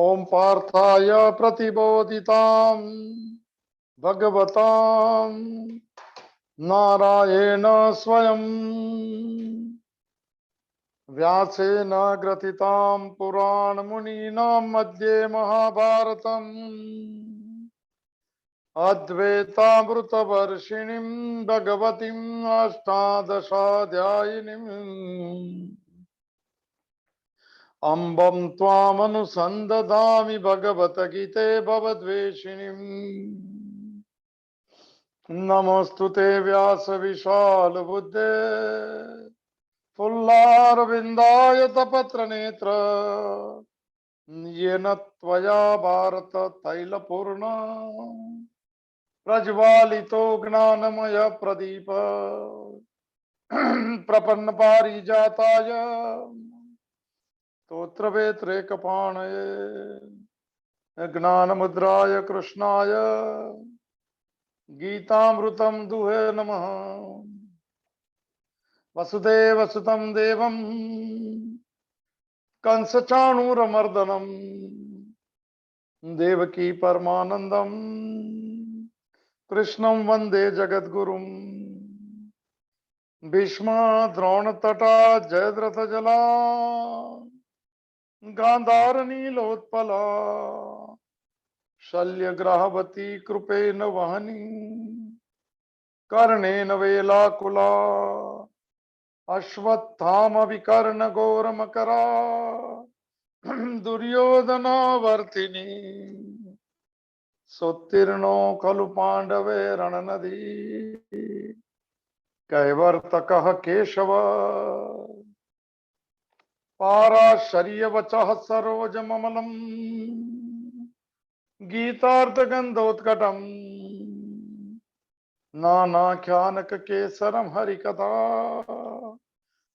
ओम पार्थाय प्रतिबोधिताम् भगवताम् नारायण स्वयं व्यासेन ग्रथिताम् पुराणमुनीनां मध्ये महाभारतम् अद्वैतामृतवर्षिणीं भगवतीम् अष्टादशाध्यायिनीम् अम्बं त्वामनुसन्दधामि भगवद्गीते भवद्वेषिणीम् नमोऽस्तु ते व्यास विशाल बुद्धे फुल्लारविन्दाय तपत्रनेत्र येन त्वया भारत तैलपूर्ण प्रज्वालितो ज्ञानमय प्रदीप प्रपन्न पारिजाताय स्तोत्रवेत्रैकपाणये ज्ञानमुद्राय कृष्णाय गीतामृतं दुहे नमः। वसुदेवसुतं देवं कंसचाणूरमर्दनं देवकी परमानन्दं कृष्णं वन्दे जगद्गुरुं। भीष्मा द्रोणतटा जयद्रथजला गान्धारनीलोत्पला शल्यग्राहवती कृपेण वहनी कर्णेन वेलाकुला अश्वत्थामविकर्णघोरमकरा दुर्योधनावर्तिनी सोत्तीर्णो खलु पाण्डवे रणनदी कैवर्तकः केशव पाराशर्यवचः सरोजममलम् गीतार्थगन्धोत्कटम् नानाख्यानककेसरं हरिकथा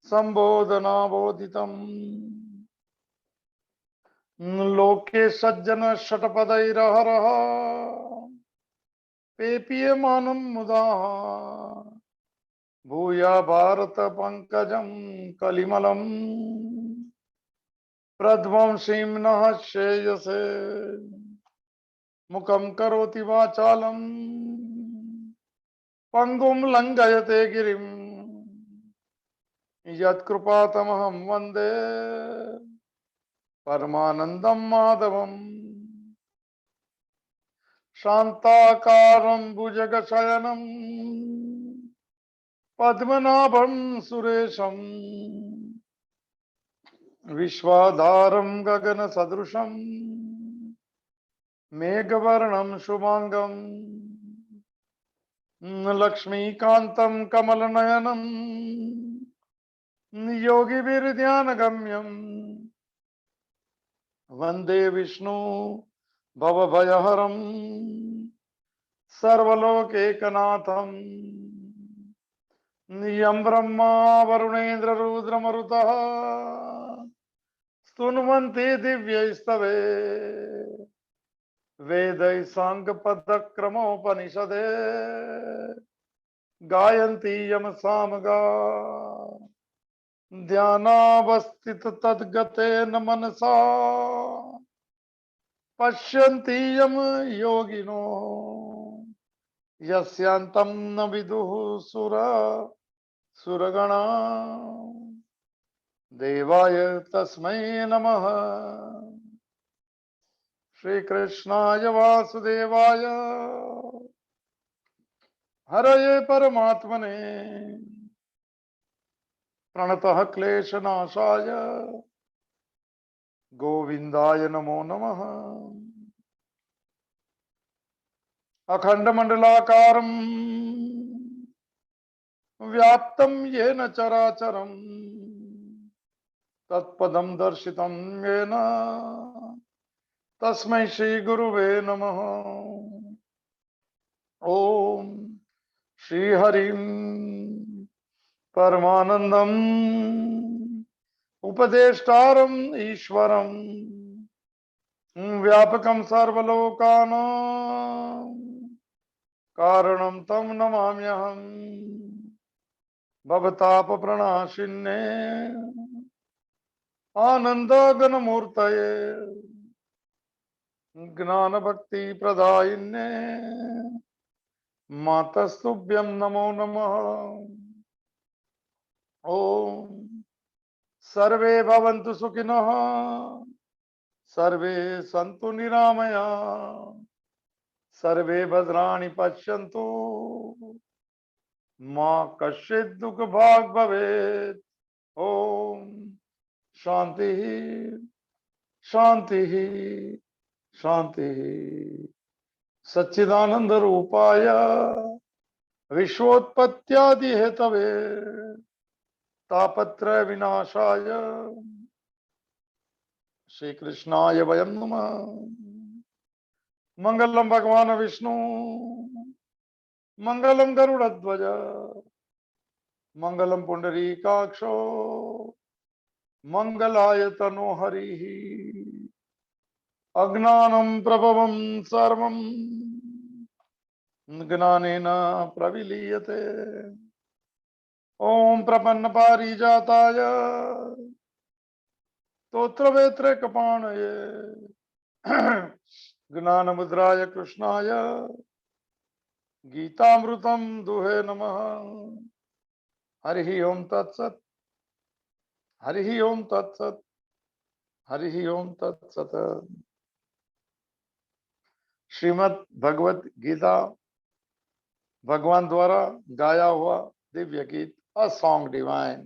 संबोधनाबोधितम् लोके सज्जन शतपदैरहरः पेपीयमानं मुदा भूया भारत पंकजं कलिमलं प्रध्वंसीं नः श्रेयसे मुखं करोति वाचालं पंगुं लंघयते गिरिं यत्कृपातमहं वन्दे परमानन्दं माधवम्। शान्ताकारं भुजगशयनं पद्मनाभं सुरेशं विश्वाधारं गगनसदृशं मेघवर्णं शुभांगं लक्ष्मीकान्तं कमलनयनं योगिभिर्ध्यानगम्यं वन्दे विष्णु भवभयहरं सर्वलोकैकनाथं यं ब्रह्मा वरुणेन्द्र रुद्रमरुतः स्तुन्वन्ति दिव्यैस्तवे वेदैः साङ्गपदक्रमोपनिषदे गायन्ति यं सामगा ध्यानावस्थिततद्गतेन मनसा पश्यन्ति यं योगिनो यस्यान्तं न विदुः सुरगणा देवाय तस्मै नमः। श्रीकृष्णाय वासुदेवाय हरये परमात्मने प्रणतः क्लेशनाशाय गोविन्दाय नमो नमः। अखण्डमण्डलाकारं व्याप्तं येन चराचरं तत्पदं दर्शितं येन तस्मै श्रीगुरुवे नमः। ॐ श्रीहरिं परमानन्दं उपदेष्टारम् ईश्वरं व्यापकं सर्वलोकानां कारणं तं नमाम्यहम्। भवतापप्रणाशिन्ने आनन्दघनमूर्तये ज्ञान भक्ति प्रदायिन्ये मातस्तुभ्यं नमो नमः। ओम सर्वे भवन्तु सुखिनः, सर्वे सन्तु निरामया, सर्वे भद्राणि पश्यन्तु, मां कश्चित् दुःख भाग् भवेत्। ओम शांति शांति शांति। सच्चिदानंद रूपाय विश्वोत्पत्त्यादि हेतवे तापत्रय विनाशाय श्री कृष्णाय वयं नमः। मंगलम भगवान विष्णु, मंगलम गरुड़ध्वज, मंगलम पुंडरीकाक्षो, मंगलाय तनो हरिः। अज्ञानं प्रभवं सर्वं ज्ञानेन प्रविलीयते। ओम प्रपन्न पारिजाताय स्तोत्रवेत्रे कपाणये ज्ञानमुद्राय कृष्णाय गीतामृतं दुहे नमः। हरि ओम तत्सत्, हरि ओम तत्सत्, हरि ओम तत्सत्। श्रीमद् भगवत गीता भगवान द्वारा गाया हुआ दिव्य गीत, अ सॉन्ग डिवाइन।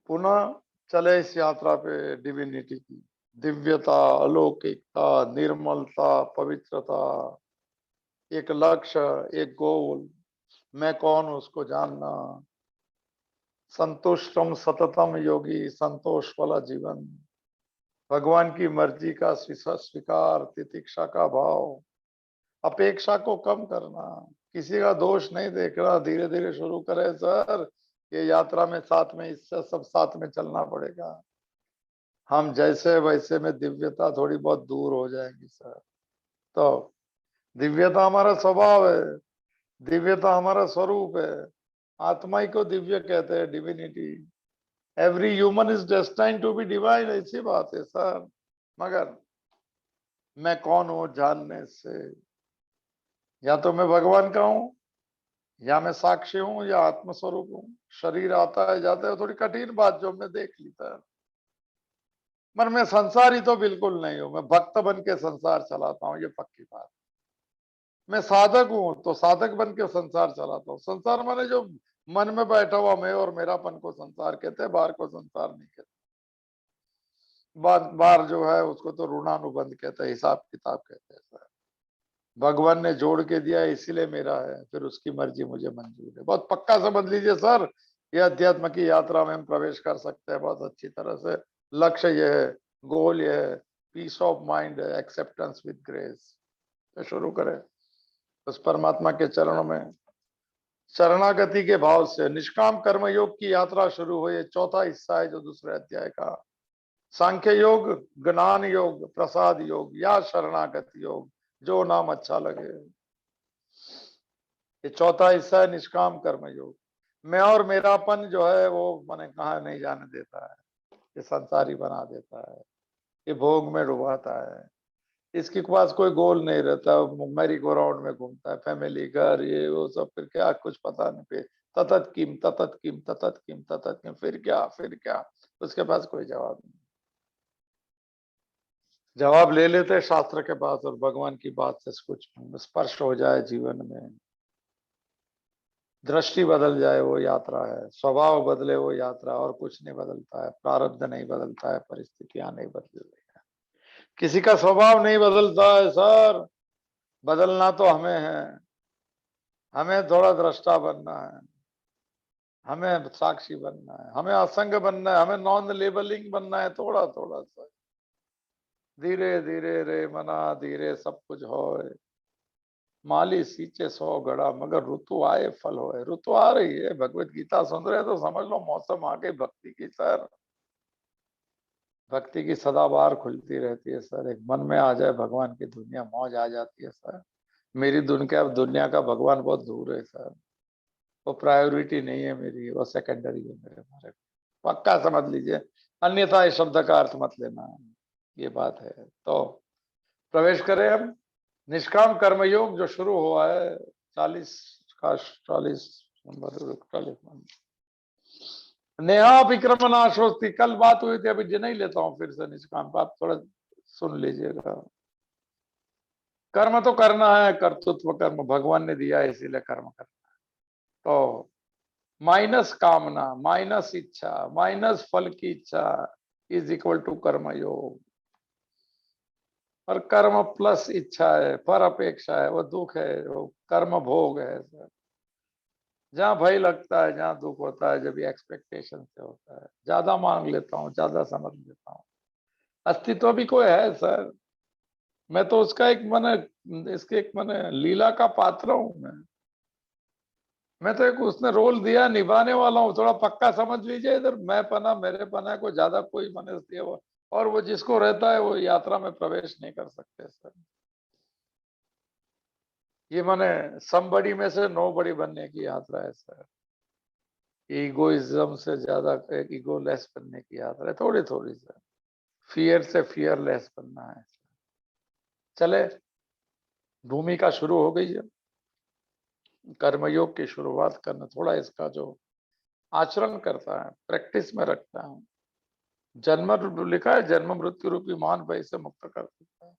पुनः चले इस यात्रा पे डिविनिटी की दिव्यता, अलौकिकता, निर्मलता, पवित्रता, एक लक्ष्य, एक गोल, मैं कौन हूं उसको जानना, संतुष्टम सततम योगी, संतोष वाला जीवन, भगवान की मर्जी का स्वीकार, तितिक्षा का भाव, अपेक्षा को कम करना, किसी का दोष नहीं देखना, धीरे धीरे शुरू करें सर। ये यात्रा में साथ में, इससे सब साथ में चलना पड़ेगा। हम जैसे वैसे में दिव्यता थोड़ी बहुत दूर हो जाएगी सर। तो दिव्यता हमारा स्वभाव है, दिव्यता हमारा स्वरूप है। आत्मा ही को दिव्य कहते हैं, divinity. Every human is destined to be divine, ऐसी बात है सर। मगर मैं कौन हूं जानने से, या तो मैं भगवान का हूं, या मैं साक्षी हूं, या आत्मस्वरूप हूं। शरीर आता है जाता है, थोड़ी कठिन बात जो हमने देख ली था। पर मैं संसारी तो बिल्कुल नहीं हूं, मैं भक्त बन के संसार चलाता हूं, ये पक्की बात। मैं साधक हूं तो साधक बन के संसार चलाता हूं। संसार माने जो मन में बैठा हुआ मैं और मेरापन को संसार कहते हैं, बाहर को संसार नहीं कहते। बार जो है उसको तो ऋणानुबंध कहते हैं, हिसाब किताब कहते हैं सर। भगवान ने जोड़ के दिया इसीलिए मेरा है, फिर उसकी मर्जी मुझे मंजूर है। बहुत पक्का समझ लीजिए सर, ये अध्यात्म की यात्रा में हम प्रवेश कर सकते हैं बहुत अच्छी तरह से। लक्ष्य ये है, गोल ये है, पीस ऑफ माइंड है, एक्सेप्टेंस विद ग्रेस। तो शुरू करें उस परमात्मा के चरणों में शरणागति के भाव से। निष्काम कर्म योग की यात्रा शुरू हुई, चौथा हिस्सा है जो दूसरे अध्याय का। सांख्य योग, ज्ञान योग, प्रसाद योग या शरणागति योग, जो नाम अच्छा लगे। ये चौथा हिस्सा है निष्काम कर्म योग। मैं और मेरापन जो है वो मैंने कहा नहीं जाने देता है, ये संसारी बना देता है, ये भोग में डुबाता है। इसके पास कोई गोल नहीं रहता, मैरी गो राउंड में घूमता है, फैमिली, घर, ये वो सब, फिर क्या कुछ पता नहीं। पे ततत किम ततत किम ततत किम ततत किम, फिर क्या फिर क्या, उसके पास कोई जवाब नहीं। जवाब ले लेते हैं शास्त्र के पास, और भगवान की बात से कुछ स्पर्श हो जाए जीवन में, दृष्टि बदल जाए, वो यात्रा है। स्वभाव बदले, वो यात्रा। और कुछ नहीं बदलता है, प्रारब्ध नहीं बदलता है, परिस्थितियां नहीं बदल रही है, किसी का स्वभाव नहीं बदलता है सर। बदलना तो हमें है, हमें थोड़ा दृष्टा बनना है, हमें साक्षी बनना है, हमें असंग बनना है, हमें नॉन लेबलिंग बनना है, थोड़ा थोड़ा सा। धीरे धीरे रे मना धीरे सब कुछ होए, माली सींचे सौ घड़ा मगर ऋतु आए फल होए। ऋतु आ रही है, भगवत गीता सुन रहे तो समझ लो मौसम आ गई भक्ति की सर। भक्ति की सदाबहार खुलती रहती है सर। एक मन में आ जाए भगवान की दुनिया, मौज आ जाती है सर। मेरी दुनिया का भगवान बहुत दूर है सर, वो प्रायोरिटी नहीं है मेरी, वो सेकेंडरी है मेरे हमारे। पक्का समझ लीजिए, अन्यथा इस शब्द का अर्थ मत लेना, ये बात है। तो प्रवेश करें हम निष्काम कर्मयोग जो शुरू हुआ है 40 नंबर 40 नेहा विक्रम नाशोस्ती। कल बात हुई थी, अभी जी नहीं लेता हूं फिर से निष्काम, आप थोड़ा सुन लीजिएगा। कर्म तो करना है, कर्तृत्व कर्म भगवान ने दिया है, इसीलिए कर्म करना है। तो माइनस कामना, माइनस इच्छा, माइनस फल की इच्छा इज इक्वल टू कर्मयोग। और कर्म प्लस इच्छा है, पर अपेक्षा है, वो दुख है, वो कर्म भोग है सर। जहां भय लगता है, जहां दुख होता है, जब ये एक्सपेक्टेशन से होता है, ज्यादा मांग लेता हूँ, ज्यादा समझ लेता हूँ। अस्तित्व भी कोई है सर, मैं तो उसका एक मैंने इसके एक मैंने लीला का पात्र हूं मैं तो एक उसने रोल दिया, निभाने वाला हूँ। थोड़ा पक्का समझ लीजिए, इधर मैं पना मेरे पना को ज्यादा कोई मने दिया वो, और वो जिसको रहता है वो यात्रा में प्रवेश नहीं कर सकते सर। ये माने समबड़ी में से नो बड़ी बनने की यात्रा है सर। ईगोइज्म से ज्यादा ईगोलेस बनने की यात्रा है, थोड़ी थोड़ी सर। फियर से फियरलेस बनना है। चले, भूमिका शुरू हो गई है। कर्मयोग की शुरुआत करना, थोड़ा इसका जो आचरण करता है, प्रैक्टिस में रखता है। जन्म लिखा है, जन्म मृत्यु रूपी महान भय से मुक्त कर देता है।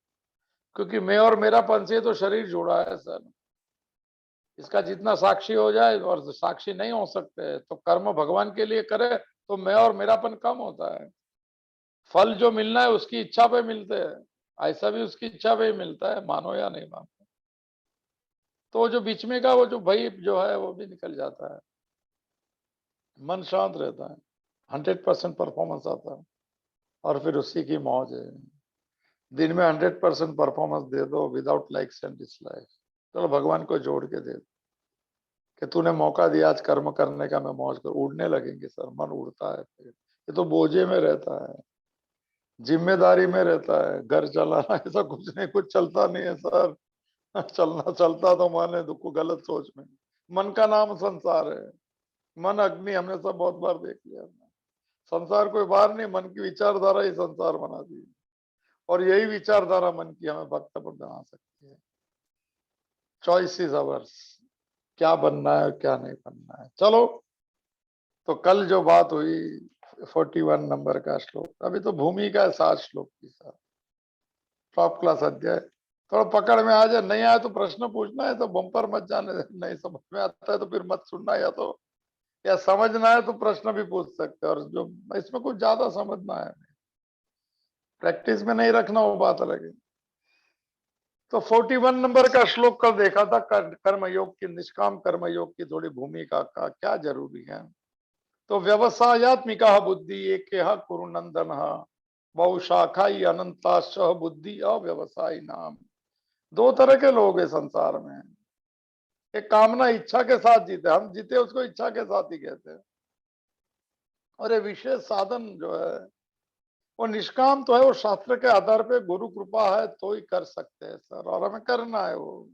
क्योंकि मैं और मेरा पंथ से तो शरीर जुड़ा है सर। इसका जितना साक्षी हो जाए, और साक्षी नहीं हो सकते तो कर्म भगवान के लिए करे तो मैं और मेरापन कम होता है। फल जो मिलना है उसकी इच्छा पे मिलते हैं, ऐसा भी उसकी इच्छा पे ही मिलता है, मानो या नहीं मानो। तो जो बीच में का वो जो भय जो है वो भी निकल जाता है, मन शांत रहता है, 100% परफॉर्मेंस आता है, और फिर उसी की मौज है। दिन में 100% परफॉर्मेंस दे दो विदाउट लाइक्स एंड डिसलाइक। चलो भगवान को जोड़ के दे दो कि तूने मौका दिया आज कर्म करने का, मैं मौज कर। उड़ने लगेंगे सर, मन उड़ता है फिर। ये तो बोझे में रहता है, जिम्मेदारी में रहता है, घर चलाना ऐसा कुछ नहीं, कुछ चलता नहीं है सर। चलना चलता तो माने दुख को गलत सोच में। मन का नाम संसार है, मन अग्नि, हमने सब बहुत बार देख लिया। संसार कोई बाहर नहीं, मन की विचारधारा ही संसार बनाती है, और यही विचारधारा मन की हमें भक्त बना सकती है। चॉइस इज अवर्स, क्या बनना है क्या नहीं बनना है। चलो, तो कल जो बात हुई 41 नंबर का श्लोक, अभी तो भूमि का 7 श्लोक की सर, टॉप क्लास अध्याय। थोड़ा पकड़ में आ जाए, नहीं आया तो प्रश्न पूछना है, तो बम्पर मत जाने दे। नहीं समझ में आता है तो फिर मत सुनना, या समझना है तो प्रश्न भी पूछ सकते हैं। और जो इसमें कुछ ज्यादा समझना है, प्रैक्टिस में नहीं रखना, वो बात अलग है। तो 41 नंबर का श्लोक कल देखा था, कर्मयोग की, निष्काम कर्मयोग की थोड़ी भूमिका का क्या जरूरी है। तो व्यवसायत्मिका बुद्धि एक कुरु नंदन बहुशाखाई अनंताश बुद्धि अव्यवसायी नाम। 2 तरह के लोग हैं संसार में। एक कामना इच्छा के साथ जीते, हम जीते उसको इच्छा के साथ ही कहते हैं। और ये विशेष साधन जो है वो निष्काम तो है, वो शास्त्र के आधार पे गुरु कृपा है तो ही कर सकते हैं सर, और हमें करना है वो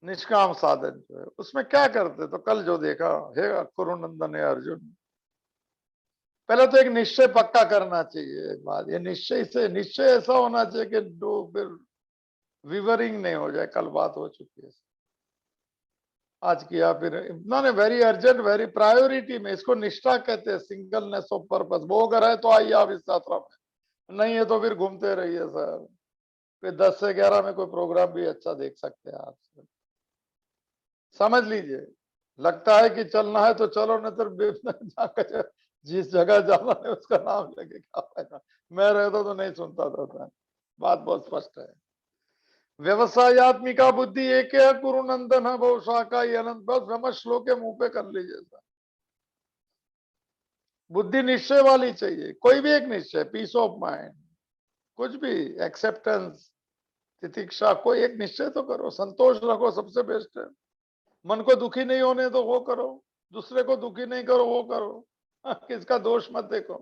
निष्काम साधन जो है। उसमें क्या करते, तो कल जो देखा, हे कुरुनंदन, हे अर्जुन, पहले तो एक निश्चय पक्का करना चाहिए। एक बात, ये निश्चय ऐसा होना चाहिए कि दो फिर विवरिंग नहीं हो जाए। कल बात हो चुकी है, आज किया फिर इन्होंने, वेरी अर्जेंट, वेरी प्रायोरिटी में। इसको निष्ठा कहते हैं, सिंगलनेस ऑफ पर्पस। वो अगर है तो आइए आप इस यात्रा में, नहीं है तो फिर घूमते रहिए सर। फिर 10 से 11 में कोई प्रोग्राम भी अच्छा देख सकते हैं आप, समझ लीजिए। लगता है कि चलना है तो चलो, नहीं तो जिस जगह जाना है उसका नाम लेके क्या फायदा। मैं रहता तो नहीं सुनता था। बात बहुत स्पष्ट है। व्यवसायत्मिका बुद्धि एक है कुरु नंदन है बहुशाखा अनंत। बस ब्रह्म श्लोक के मुंह पे कर लीजिए सर। बुद्धि निश्चय वाली चाहिए, कोई भी एक निश्चय, पीस ऑफ माइंड, कुछ भी, एक्सेप्टेंस, तितिक्षा, कोई एक निश्चय तो करो। संतोष रखो, सबसे बेस्ट है। मन को दुखी नहीं होने तो वो करो, दूसरे को दुखी नहीं करो वो करो। किसका दोष मत देखो,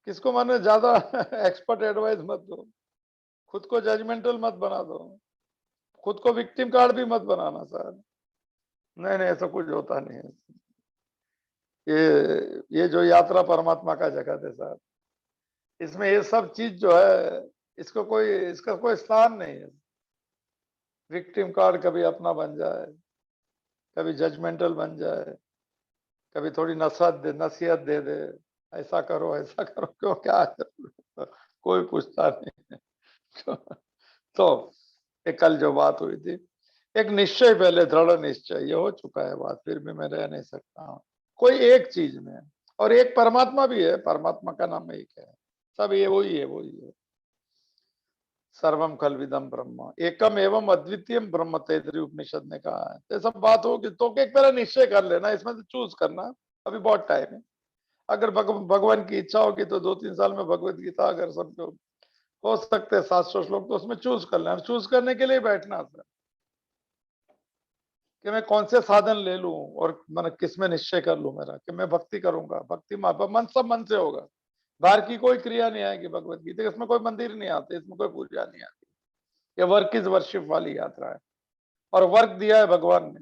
किसको माने ज्यादा एक्सपर्ट एडवाइस मत दो, खुद को जजमेंटल मत बना दो, खुद को विक्टिम कार्ड भी मत बनाना सर। नहीं नहीं, ऐसा कुछ होता नहीं है। ये जो यात्रा परमात्मा का जगत है सर, इसमें ये सब चीज जो है इसका कोई स्थान नहीं है। विक्टिम कार्ड कभी अपना बन जाए, कभी जजमेंटल बन जाए, कभी थोड़ी नसीहत दे दे, ऐसा करो ऐसा करो, क्यों, क्या है? कोई पूछता नहीं है। तो एक कल जो बात हुई थी, एक निश्चय, पहले दृढ़ निश्चय, ये हो चुका है बात, फिर भी मैं रह नहीं सकता हूँ कोई एक चीज में। और एक परमात्मा भी है, परमात्मा का नाम एक है, सब ये वही है, वही है। सर्वम खलविदम ब्रह्म एकम एवं अद्वितीयम ब्रह्म, तैतरीय उपनिषद ने कहा है। तो सब बात होगी तो एक पहले निश्चय कर लेना, इसमें से चूज करना, अभी बहुत टाइम है। अगर भगवान की इच्छा होगी तो 2-3 साल में भगवत गीता अगर सबको हो सकते हैं 700 श्लोक, तो उसमें चूज कर लेना। चूज करने के लिए बैठना था कि मैं कौन से साधन ले लूं और मैं किस में निश्चय कर लूं मेरा, कि मैं भक्ति करूंगा, भक्ति मन सब मन से होगा। बाहर की कोई क्रिया नहीं आएगी भगवत गीता, इसमें कोई मंदिर नहीं आते, इसमें कोई पूजा नहीं आती। ये वर्क इज वर्शिप वाली यात्रा है, और वर्क दिया है भगवान ने,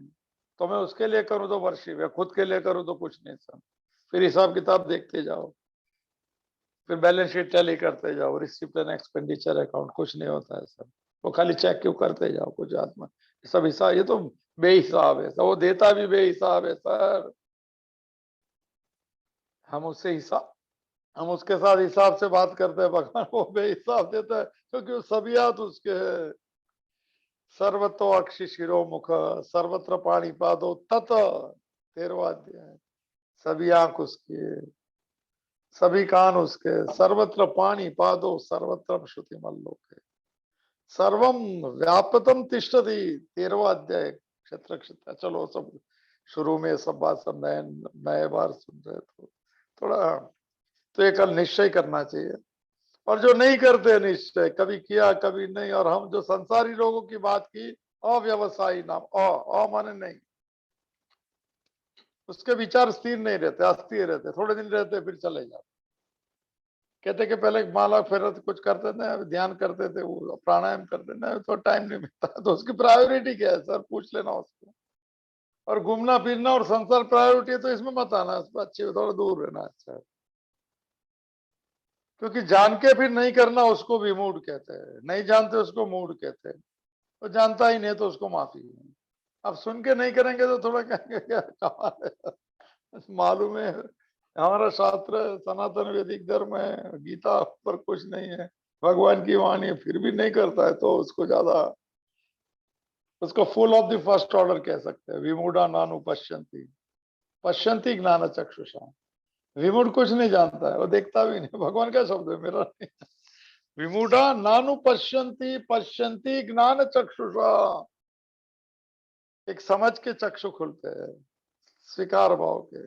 तो मैं उसके लिए करूं तो वर्शिप है, खुद के लिए करूं तो कुछ नहीं सब। फिर हिसाब किताब देखते जाओ, फिर बैलेंस शीट टैली करते जाओ, रिसिप्ट एंड एक्सपेंडिचर अकाउंट, कुछ नहीं होता है सब। वो खाली चेक क्यों करते जाओ, कुछ आत्मा सब हिसाब, ये तो बेहिसाब है सब, वो देता भी बेहिसाब है सर। हम उससे हिसाब, हम उसके साथ हिसाब से बात करते हैं, भगवान वो बेहिसाब देता है, क्योंकि वो सबियात उसके है। सर्वतो अक्षि शिरोमुख, सर्वत्र पाणी पादो तत, 13वां अध्याय। सभी आंख उसकी है, सभी कान उसके, सर्वत्र पाणी पादो सर्वत्र श्रुति मल्लोके, सर्वम व्यापतम तिष्ठति, 13वां अध्याय। क्षेत्र क्षेत्र, चलो सब शुरू में सब बात सब नए नए बार सुन रहे तो थोड़ा, तो ये कल निश्चय करना चाहिए। और जो नहीं करते निश्चय, कभी किया कभी नहीं, और हम जो संसारी लोगों की बात की, अव्यवसायी नाम, माने नहीं, उसके विचार स्थिर नहीं रहते, अस्थिर रहते, थोड़े दिन रहते फिर चले जाते। कहते कि पहले माला फेर कुछ करते थे, ध्यान करते थे, वो प्राणायाम करते थे, तो टाइम नहीं मिलता, तो उसकी प्रायोरिटी क्या है सर, पूछ लेना उसको। और घूमना फिरना और संसार प्रायोरिटी है, तो इसमें मत आना, अच्छी थोड़ा दूर रहना अच्छा है। क्योंकि जान के फिर नहीं करना उसको भी मूड कहते हैं, नहीं जानते उसको मूड कहते हैं, तो जानता ही नहीं तो उसको माफी है। अब सुन के नहीं करेंगे तो थोड़ा कहेंगे क्या कमाल है। मालूम है हमारा शास्त्र सनातन वैदिक धर्म है, गीता पर कुछ नहीं है, भगवान की वाणी है, फिर भी नहीं करता है, तो उसको ज्यादा, उसको full of the first order कह सकते हैं। विमूढ़ा नानु पश्यंती, पश्यंती ज्ञान चक्षुषा। विमूढ़ कुछ नहीं जानता है, वो देखता भी नहीं, भगवान का शब्द है, मेरा नहीं। विमूढ़ा नानु पश्यंती, पश्यंती ज्ञान चक्षुषा, एक समझ के चक्षु खुलते हैं, स्वीकार भाव के,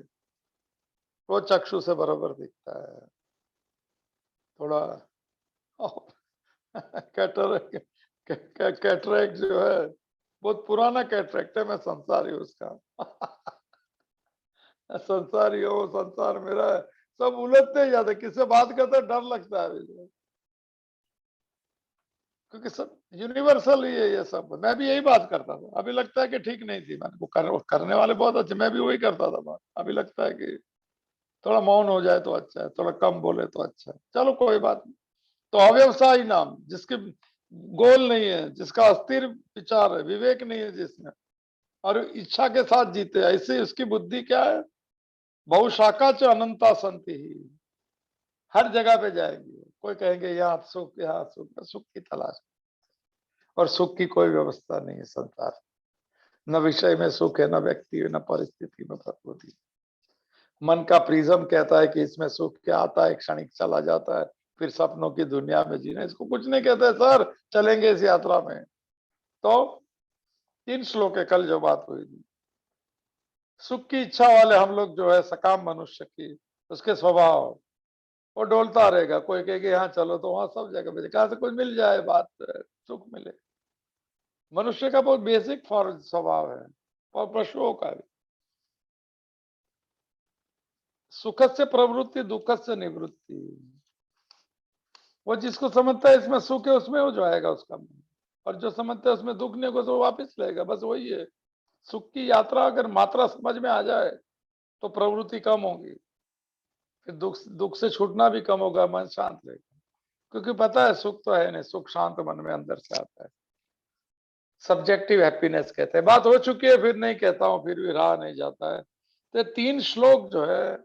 वो चक्षु से बराबर दिखता है। थोड़ा कैटरेक्ट, कैटरेक्ट जो है बहुत पुराना कैटरेक्ट है, मैं संसारी उसका। संसारी हो, संसार मेरा है, सब उलझते जाते, किससे बात करते डर लगता है अभी, क्योंकि सब यूनिवर्सल ही है ये सब। मैं भी यही बात करता था, अभी लगता है कि ठीक नहीं थी, मैंने वो करने वाले बहुत अच्छे, मैं भी वही करता था बात, अभी लगता है कि थोड़ा मौन हो जाए तो अच्छा है, थोड़ा कम बोले तो अच्छा है, चलो कोई बात नहीं। तो अव्यवसायी नाम, जिसके गोल नहीं है, जिसका अस्थिर विचार है, विवेक नहीं है जिसमें, और इच्छा के साथ जीते, ऐसे उसकी बुद्धि क्या है, बहुशाखा च अनंता संति ही, हर जगह पे जाएगी। कोई कहेंगे यहाँ सुख, यहाँ सुख, सुख की तलाश, और सुख की कोई व्यवस्था नहीं है संसार, न विषय में सुख है, न व्यक्ति है, न परिस्थिति में प्रकृति। मन का प्रिज्म कहता है कि इसमें सुख क्या आता है, क्षणिक चला जाता है, फिर सपनों की दुनिया में जीना, इसको कुछ नहीं कहते सर, चलेंगे इस यात्रा में। तो 3 श्लोक है कल जो बात हुई थी, सुख की इच्छा वाले हम लोग जो है सकाम मनुष्य की, उसके स्वभाव, वो डोलता रहेगा, कोई कहेगा यहाँ चलो तो वहां सब जगह पे कहां से कुछ मिल जाए बात, सुख मिले। मनुष्य का बहुत बेसिक फॉर स्वभाव है, और पशुओं का भी। सुख से प्रवृत्ति, दुख से निवृत्ति, वो जिसको समझता है इसमें सुख है उसमें हो जाएगा उसका मन, और जो समझता है उसमें दुख नहीं होगा तो वापिस लेगा, बस वही है। सुख की यात्रा अगर मात्रा समझ में आ जाए तो प्रवृत्ति कम होगी, फिर दुख दुख से छूटना भी कम होगा, मन शांत रहेगा। क्योंकि पता है सुख तो है नहीं, सुख शांत मन में अंदर से आता है, सब्जेक्टिव हैप्पीनेस कहते हैं। बात हो चुकी है, फिर नहीं कहता हूं, फिर भी रहा नहीं जाता है। तो 3 श्लोक जो है,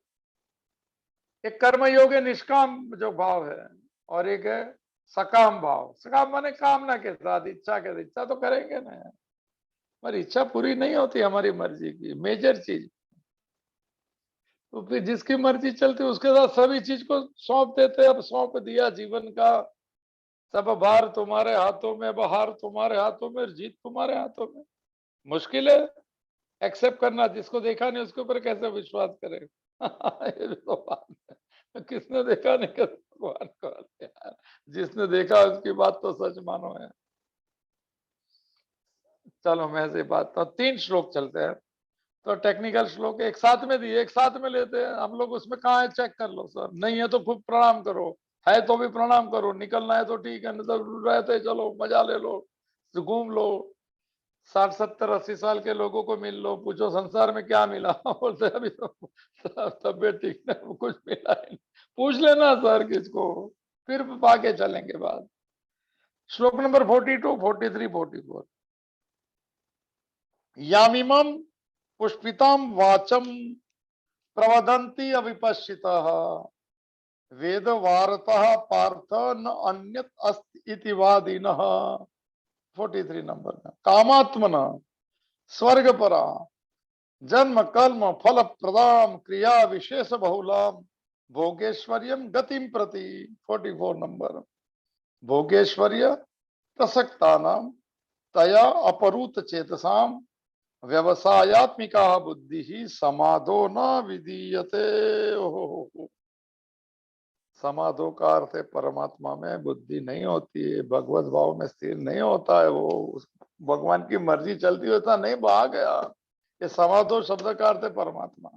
एक कर्मयोग है, निष्काम जो भाव है, और एक है सकाम भाव। सकाम माने कामना के साथ, इच्छा के साथ। इच्छा तो करेंगे ना, पर इच्छा पूरी नहीं होती हमारी मर्जी की, मेजर चीज। तो फिर जिसकी मर्जी चलती है उसके साथ सभी चीज को सौंप देते हैं। अब सौंप दिया जीवन का, सब भार तुम्हारे हाथों में, बहार तुम्हारे हाथों में, जीत तुम्हारे हाथों में। मुश्किल है एक्सेप्ट करना, जिसको देखा नहीं उसके ऊपर कैसे विश्वास करेगा। ये भी तो बात है, किसने देखा नहीं कर भगवान को, यार जिसने देखा उसकी बात तो सच मानो है। चलो मैं ऐसी बात तो 3 श्लोक चलते हैं, तो टेक्निकल श्लोक एक साथ में दिए, एक साथ में लेते हैं हम लोग। उसमें कहाँ है चेक कर लो सर, नहीं है तो खूब प्रणाम करो, है तो भी प्रणाम करो, निकलना है तो ठीक है, नहीं तो रहते चलो, मजा ले लो, घूम लो, 60 70 80 साल के लोगों को मिल लो, पूछो संसार में क्या मिला। बोलते अभी तो तबियत ठीक नहीं, कुछ मिला ही नहीं। पूछ लेना सर किसको, फिर आगे चलेंगे बात। श्लोक नंबर 42 43 44। यामिमम पुष्पिताम वाचम प्रवदंती अविपश्चितः वेद वार्ता पार्थ न अन्यत अस्ति इति वादिनः। 43 नंबर में, कामात्मना स्वर्गपरा जन्म कर्म फल प्रदाम क्रिया विशेष बहुलाम भोगेश्वर्यम गतिम प्रति। 44 नंबर, भोगेश्वर्य प्रसक्ता नाम तया अपरूत चेतसाम व्यवसायत्मिका बुद्धि ही समाधो न विधीयते। ओहो, समाधो का अर्थ है परमात्मा में बुद्धि नहीं होती है, भगवत भाव में स्थिर नहीं होता है वो, भगवान की मर्जी चलती होता नहीं, बहा गया। ये समाधो शब्द का अर्थ है परमात्मा।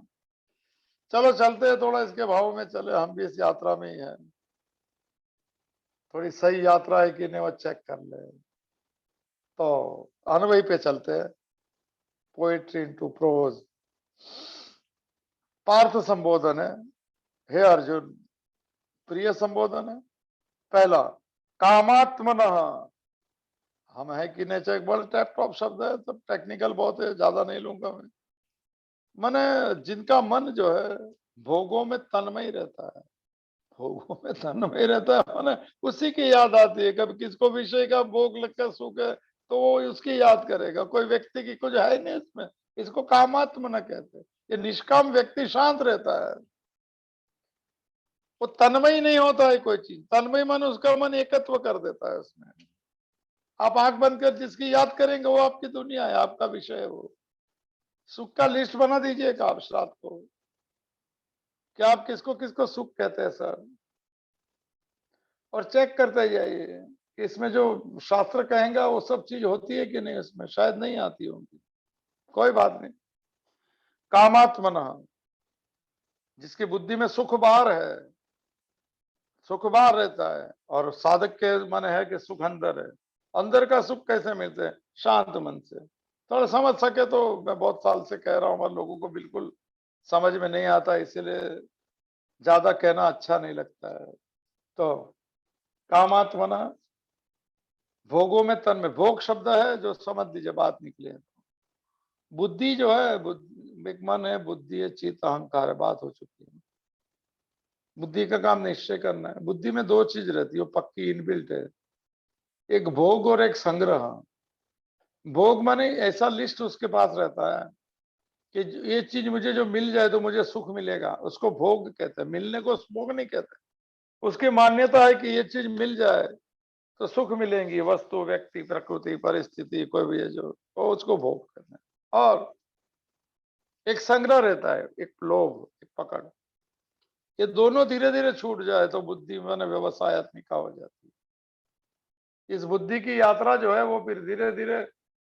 चलो चलते हैं, थोड़ा इसके भाव में चले, हम भी इस यात्रा में ही है, थोड़ी सही यात्रा है कि नहीं वो चेक कर ले। तो अनवय पे चलते हैं, पोएट्री इनटू प्रोज। पार्थ संबोधन है, हे अर्जुन, प्रिय संबोधन है। पहला, कामात्मन, हम है कि नेचर, एक बड़ा टैप टॉप शब्द है, सब टेक्निकल बहुत है, ज्यादा नहीं लूंगा मैं। माने जिनका मन जो है भोगों में तन्मय रहता है, भोगों में तन्मय रहता है, माने उसी की याद आती है। कभी किसको विषय का भोग लगकर सुख है तो वो उसकी याद करेगा, कोई व्यक्ति की कुछ है नहीं इसमें। इसको कामात्म न कहते। ये निष्काम व्यक्ति शांत रहता है, वो तन्मय नहीं होता है कोई चीज। तन्मय मन, उसका मन एकत्व कर देता है उसमें। आप आंख बंद कर जिसकी याद करेंगे वो आपकी दुनिया है, आपका विषय है वो। सुख का लिस्ट बना दीजिएगा आप रात को, क्या आप किसको किसको सुख कहते हैं सर, और चेक करते जाइए कि इसमें जो शास्त्र कहेंगे वो सब चीज होती है कि नहीं, उसमें शायद नहीं आती होंगी, कोई बात नहीं। कामात्मना, जिसकी बुद्धि में सुख बार है, सुख बार रहता है, और साधक के मन है कि सुख अंदर है। अंदर का सुख कैसे मिलते हैं, शांत मन से। थोड़ा समझ सके तो, मैं बहुत साल से कह रहा हूं, मगर लोगों को बिल्कुल समझ में नहीं आता, इसीलिए ज्यादा कहना अच्छा नहीं लगता है। तो कामात्मना, भोगों में तन में, भोग शब्द है जो समझ दीजिए बात निकले। बुद्धि जो है, एक मन है, बुद्धि है, चित्त अहंकार है, बात हो चुकी है। बुद्धि का काम निश्चय करना है। बुद्धि में 2 चीज रहती है, वो पक्की इनबिल्ट है, एक भोग और एक संग्रह। भोग माने ऐसा लिस्ट उसके पास रहता है कि ये चीज मुझे जो मिल जाए तो मुझे सुख मिलेगा, उसको भोग कहते हैं। मिलने को भोग नहीं कहते। उसकी मान्यता है कि ये चीज मिल जाए तो सुख मिलेंगी, वस्तु, व्यक्ति, प्रकृति, परिस्थिति, कोई भी है जो, तो उसको भोग करना है। और एक संग्रह रहता है, एक लोभ, एक पकड़। ये दोनों धीरे धीरे छूट जाए तो बुद्धि माने व्यवसायत्मिका हो जाती है। इस बुद्धि की यात्रा जो है वो फिर धीरे धीरे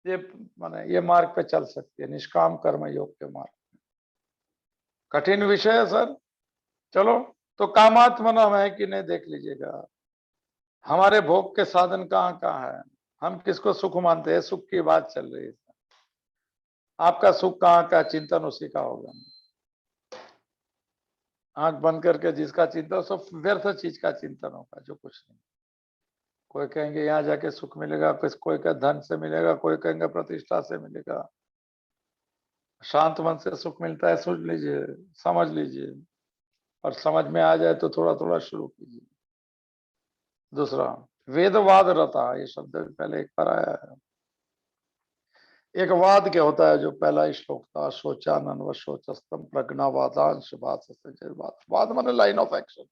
ये माने ये मार्ग पे चल सकती है, निष्काम कर्म योग के मार्ग। कठिन विषय है सर। चलो, तो कामात्मना है कि नहीं देख लीजिएगा। हमारे भोग के साधन कहाँ कहाँ है, हम किसको सुख मानते हैं, सुख की बात चल रही है। आपका सुख कहाँ का, चिंतन उसी का होगा। आंख बंद करके जिसका चिंतन, सब व्यर्थ चीज का चिंतन होगा, जो कुछ नहीं। कोई कहेंगे यहाँ जाके सुख मिलेगा, कोई कहे धन से मिलेगा, कोई कहेंगे प्रतिष्ठा से मिलेगा। शांत मन से सुख मिलता है, सोच लीजिए, समझ लीजिए, और समझ में आ जाए तो थोड़ा थोड़ा शुरू कीजिए। दूसरा, वेदवाद रता, ये शब्द पहले एक बार आया है। एक वाद क्या होता है, जो पहला श्लोक था, शोचानन व शोचस्तम प्रज्ञावादांश वाद, वाद माने लाइन ऑफ एक्शन।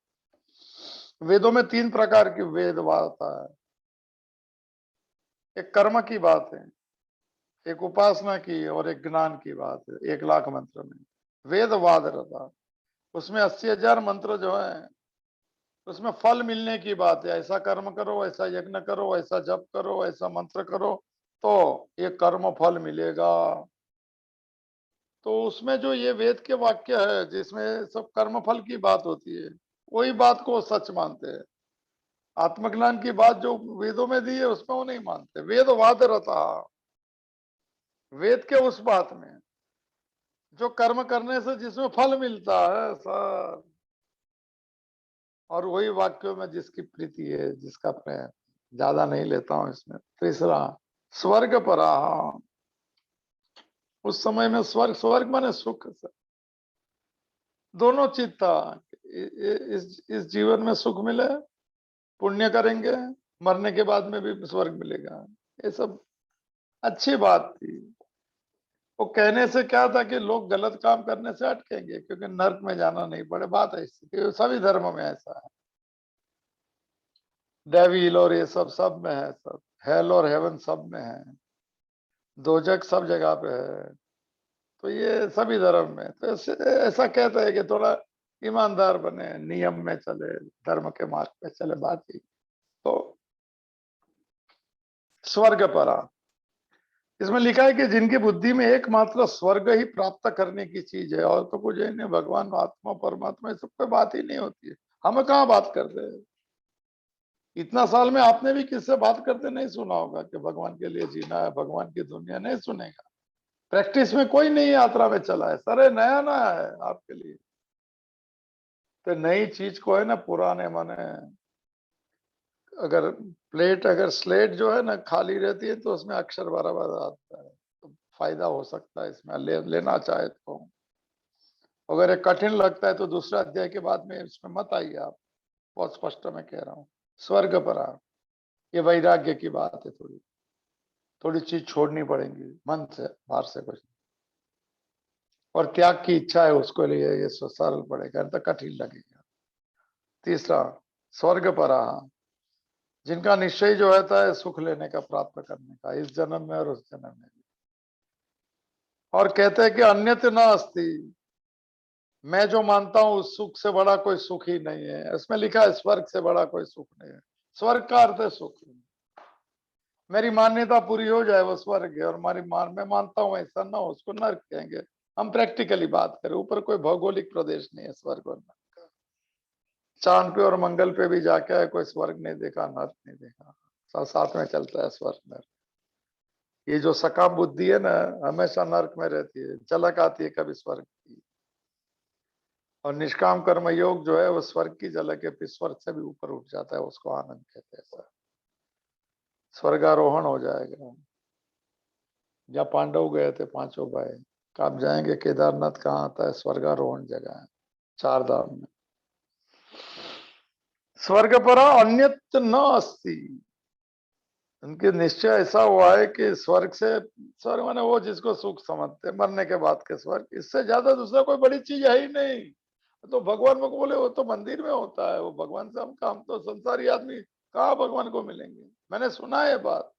वेदों में 3 प्रकार की वेदवाद आता है। एक कर्म की बात है, एक उपासना की, और एक ज्ञान की बात है। 1,00,000 मंत्र में वेदवाद रहता, उसमें 80,000 मंत्र जो है, उसमें फल मिलने की बात है। ऐसा कर्म करो, ऐसा यज्ञ करो, ऐसा जप करो, ऐसा मंत्र करो, तो ये कर्म फल मिलेगा। तो उसमें जो ये वेद के वाक्य है, जिसमें सब कर्म फल की बात होती है, वही बात को सच मानते हैं। आत्मज्ञान की बात जो वेदों में दी है, उसमें वो नहीं मानते। वेदवाद रहता, वेद के उस बात में जो कर्म करने से जिसमें फल मिलता है सर, और वही वाक्यों में जिसकी प्रीति है, जिसका प्रेम। ज्यादा नहीं लेता हूं इसमें। तीसरा, स्वर्ग पराह, उस समय में स्वर्ग, स्वर्ग माने सुख सर। दोनों चीज था, इस जीवन में सुख मिले, पुण्य करेंगे, मरने के बाद में भी स्वर्ग मिलेगा। ये सब अच्छी बात थी। वो कहने से क्या था कि लोग गलत काम करने से अटकेंगे, क्योंकि नर्क में जाना नहीं पड़े। बात ऐसी थी, सभी धर्मों में ऐसा है। डेविल और ये सब में है, सब हेल और हेवन सब में है, दोजक सब जगह पे है। तो ये सभी धर्म में तो ऐसा कहता है कि थोड़ा ईमानदार बने, नियम में चले, धर्म के मार्ग पे चले, बात ही। तो स्वर्ग परा, इसमें लिखा है कि जिनकी बुद्धि में एकमात्र स्वर्ग ही प्राप्त करने की चीज है, और तो कुछ है नहीं। भगवान, आत्मा, परमात्मा, ये सब पे बात ही नहीं होती है। हम कहाँ बात करते हैं? इतना साल में आपने भी किससे बात करते नहीं सुना होगा कि भगवान के लिए जीना है, भगवान की दुनिया, नहीं सुनेगा। प्रैक्टिस में कोई नई यात्रा में चला है सर, नया नया है आपके लिए। तो नई चीज को है ना, पुराने माने, अगर प्लेट, अगर स्लेट जो है ना खाली रहती है, तो उसमें अक्षर बराबर आता है, तो फायदा हो सकता है इसमें, लेना चाहे तो। अगर ये कठिन लगता है तो दूसरा अध्याय के बाद में इसमें मत आइए आप, बहुत स्पष्ट मैं कह रहा हूँ। स्वर्ग परा, ये वैराग्य की बात है। थोड़ी थोड़ी चीज छोड़नी पड़ेगी मन से, बाहर से कुछ। और त्याग की इच्छा है उसको लिए, ये सरल पड़ेगा, तो कठिन लगेगा। तीसरा, स्वर्ग परा, जिनका निश्चय जो रहता है सुख लेने का, प्राप्त करने का, इस जन्म में और उस जन्म में भी। और कहते हैं कि अन्यत्र न अस्ति, मैं जो मानता हूं उस सुख से बड़ा कोई सुख ही नहीं है। इसमें लिखा है स्वर्ग से बड़ा कोई सुख नहीं है। स्वर्ग का अर्थ है सुख। मेरी मान्यता पूरी हो जाए वो स्वर्ग है, और मैं मानता हूं ऐसा ना हो, उसको नर्क कहेंगे। हम प्रैक्टिकली बात करें, ऊपर कोई भौगोलिक प्रदेश नहीं है स्वर्ग और नर्क का। चांद पे और मंगल पे भी जाके है, कोई स्वर्ग नहीं देखा, नर्क नहीं देखा। साथ साथ में चलता है स्वर्ग नर्क। ये जो सकाम बुद्धि है ना, हमेशा नर्क में रहती है, झलक आती है कभी स्वर्ग की। और निष्काम कर्म योग जो है, वो स्वर्ग की झलक है, फिर स्वर्ग से भी ऊपर उठ जाता है, उसको आनंद कहते हैं सर। स्वर्गारोहण हो जाएगा। जहाँ पांडव गए थे 5 भाई, आप जाएंगे केदारनाथ, कहाँ आता है? स्वर्गारोहण जगह है, 4 धाम में। स्वर्ग पर अन्यत्र न अस्ति, उनके निश्चय ऐसा हुआ है कि स्वर्ग से, स्वर्ग माने वो जिसको सुख समझते, मरने के बाद के स्वर्ग, इससे ज्यादा दूसरा कोई बड़ी चीज है ही नहीं। तो भगवान को बोले वो तो मंदिर में होता है, वो भगवान से हम काम, तो संसारी आदमी कहाँ भगवान को मिलेंगे? मैंने सुना है बात,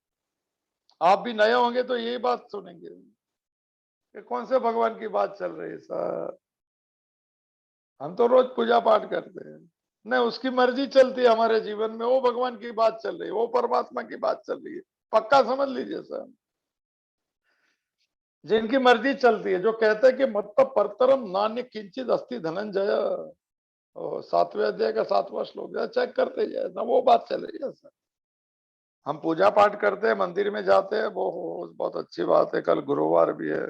आप भी नए होंगे तो यही बात सुनेंगे कि कौन से भगवान की बात चल रही है सर। हम तो रोज पूजा पाठ करते हैं, नहीं उसकी मर्जी चलती है हमारे जीवन में, वो भगवान की बात चल रही है, वो परमात्मा की बात चल रही है। पक्का समझ लीजिए सर, जिनकी मर्जी चलती है, जो कहते हैं कि मत परतरम नान्य किंचित अस्ति धनंजय, 7वें अध्याय का 7वां श्लोक, चेक करते जाए ना, वो बात चल रही है सर। हम पूजा पाठ करते हैं, मंदिर में जाते हैं, वो बहुत अच्छी बात है। कल गुरुवार भी है,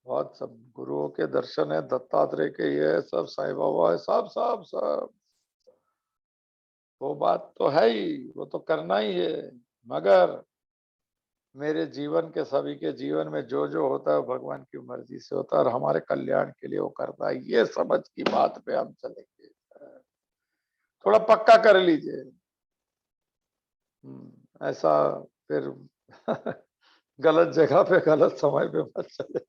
बहुत सब गुरुओं के दर्शन है, दत्तात्रेय के, ये सब साईं बाबा है, सब सब सब। वो बात तो है ही, वो तो करना ही है, मगर मेरे जीवन के, सभी के जीवन में जो जो होता है भगवान की मर्जी से होता है और हमारे कल्याण के लिए वो करता है, ये समझ की बात पे हम चलेंगे। थोड़ा पक्का कर लीजिए। ऐसा फिर गलत जगह पे गलत समय पे मत चले।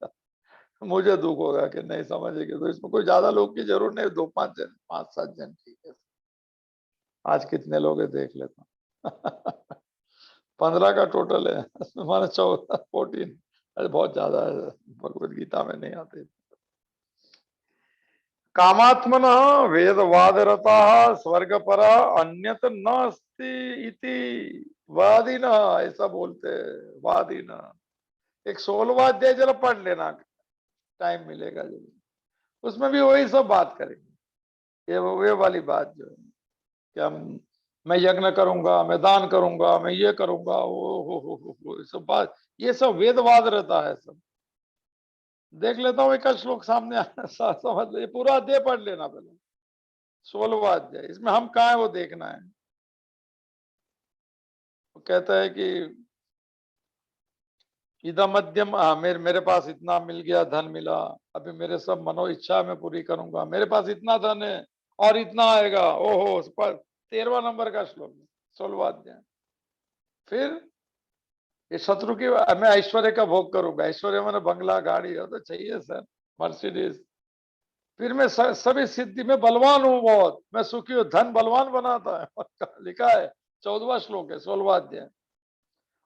मुझे दुख होगा कि नहीं समझेंगे, तो इसमें कोई ज्यादा लोग की जरूरत नहीं, 2-5 जन, 5-7 जन ठीक है। आज कितने लोग है देख लेता हूँ। 15 का टोटल है, माना 14 अरे बहुत ज्यादा है, भगवत गीता में नहीं आते। कामात्मन वेदवादरता स्वर्ग पर अन्यत न अस्ति इति वादिन, ऐसा बोलते हैं वादिन। एक 16वां अध्याय जरा पढ़ लेना, टाइम मिलेगा जब, उसमें भी वही सब बात करेंगे। ये वाली बात जो है कि मैं यज्ञ करूंगा, मैं दान करूंगा, मैं ये करूंगा, वो ये सब बात, ये सब वेदवाद रहता है सब। देख लेता हूँ एक श्लोक सामने समझ ले, पूरा अध्याय पढ़ लेना पहले, 16वां अध्याय, इसमें हम कहाँ है वो देखना है। वो कहता है कि इधम मध्यम, मेरे पास इतना मिल गया, धन मिला, अभी मेरे सब मनो इच्छा मैं पूरी करूंगा, मेरे पास इतना धन है और इतना आएगा, ओहो, उस पर 13वां नंबर का श्लोक, 16वां अध्याय। फिर ये शत्रु की, मैं ऐश्वर्य का भोग करूंगा, ऐश्वर्य मैंने बंगला गाड़ी हो तो चाहिए सर, मर्सिडीज। फिर मैं सभी सिद्धि में बलवान हूं बहुत, मैं सुखी हूं, धन बलवान बनाता है। लिखा है 14वां श्लोक है 16वां अध्याय।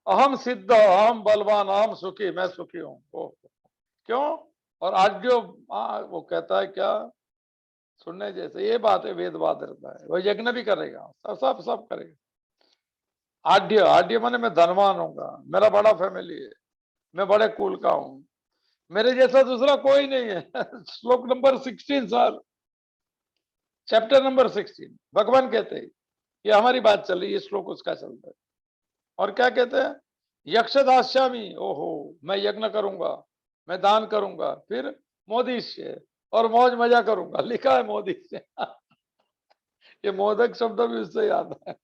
अहम सिद्ध, अहम बलवान, अहम सुखी, मैं सुखी हूं। क्यों? और आज जो वो कहता है क्या, सुनने जैसे ये बात है, वेदवाद रहता है, वो यज्ञ भी करेगा, सब सब सब करेगा। आड्य, आड्य माने मैं धनवान हूंगा, मेरा बड़ा फैमिली है, मैं बड़े कुल का हूं, मेरे जैसा दूसरा कोई नहीं है। श्लोक नंबर 16 सर, चैप्टर नंबर 16, भगवान कहते हैं, ये हमारी बात चल रही है, श्लोक उसका चलता है। और क्या कहते हैं, यक्षदास्यामी, ओहो, मैं यज्ञ करूंगा, मैं दान करूंगा, फिर मोदी से, और मौज मजा करूंगा, लिखा है मोदी से। ये मोदक शब्द भी उससे याद है,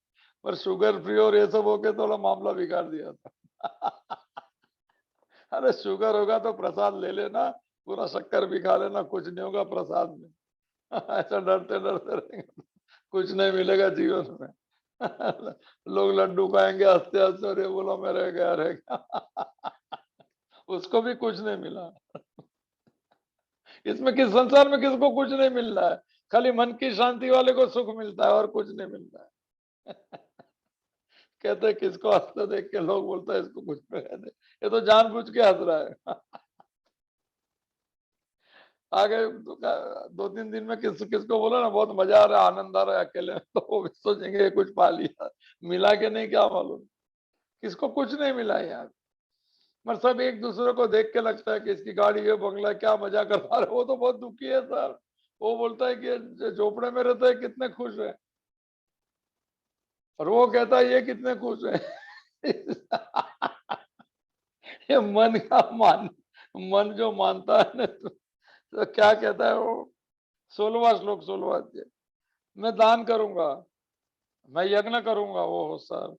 पर शुगर फ्री और ये सब होके थोड़ा मामला बिगाड़ दिया था। अरे शुगर होगा तो प्रसाद ले लेना, पूरा शक्कर भी खा लेना, कुछ नहीं होगा प्रसाद में। ऐसा डरते डरते रहेंगे, कुछ नहीं मिलेगा जीवन में। लोग लड्डू खाएंगे हंसते हंसते, अरे बोलो मैं रह गया रह गया। उसको भी कुछ नहीं मिला। इसमें किस संसार में किसको कुछ नहीं मिल रहा है, खाली मन की शांति वाले को सुख मिलता है और कुछ नहीं मिलता है। कहते हैं किसको हंसते देख के लोग बोलता है इसको कुछ नहीं कहते, ये तो जानबूझ के हंस रहा है। आगे 2-3 दिन में किसको बोला ना बहुत मजा आ रहा है, आनंद आ रहा है अकेले, तो वो भी सोचेंगे कुछ पा लिया, मिला के नहीं क्या मालूम, किसको कुछ नहीं मिला यार। मगर सब एक दूसरे को देख के लगता है कि इसकी गाड़ी है, बंगला, क्या मजा कर पा रहे, वो तो बहुत दुखी है सर। वो बोलता है कि झोपड़े में रहता है कितने खुश है, और वो कहता है ये कितने खुश है। ये मन जो मानता है ना, तो क्या कहता है वो, 16वां श्लोक 16वां अध्याय, मैं दान करूंगा, मैं यज्ञ करूंगा, वो हो सर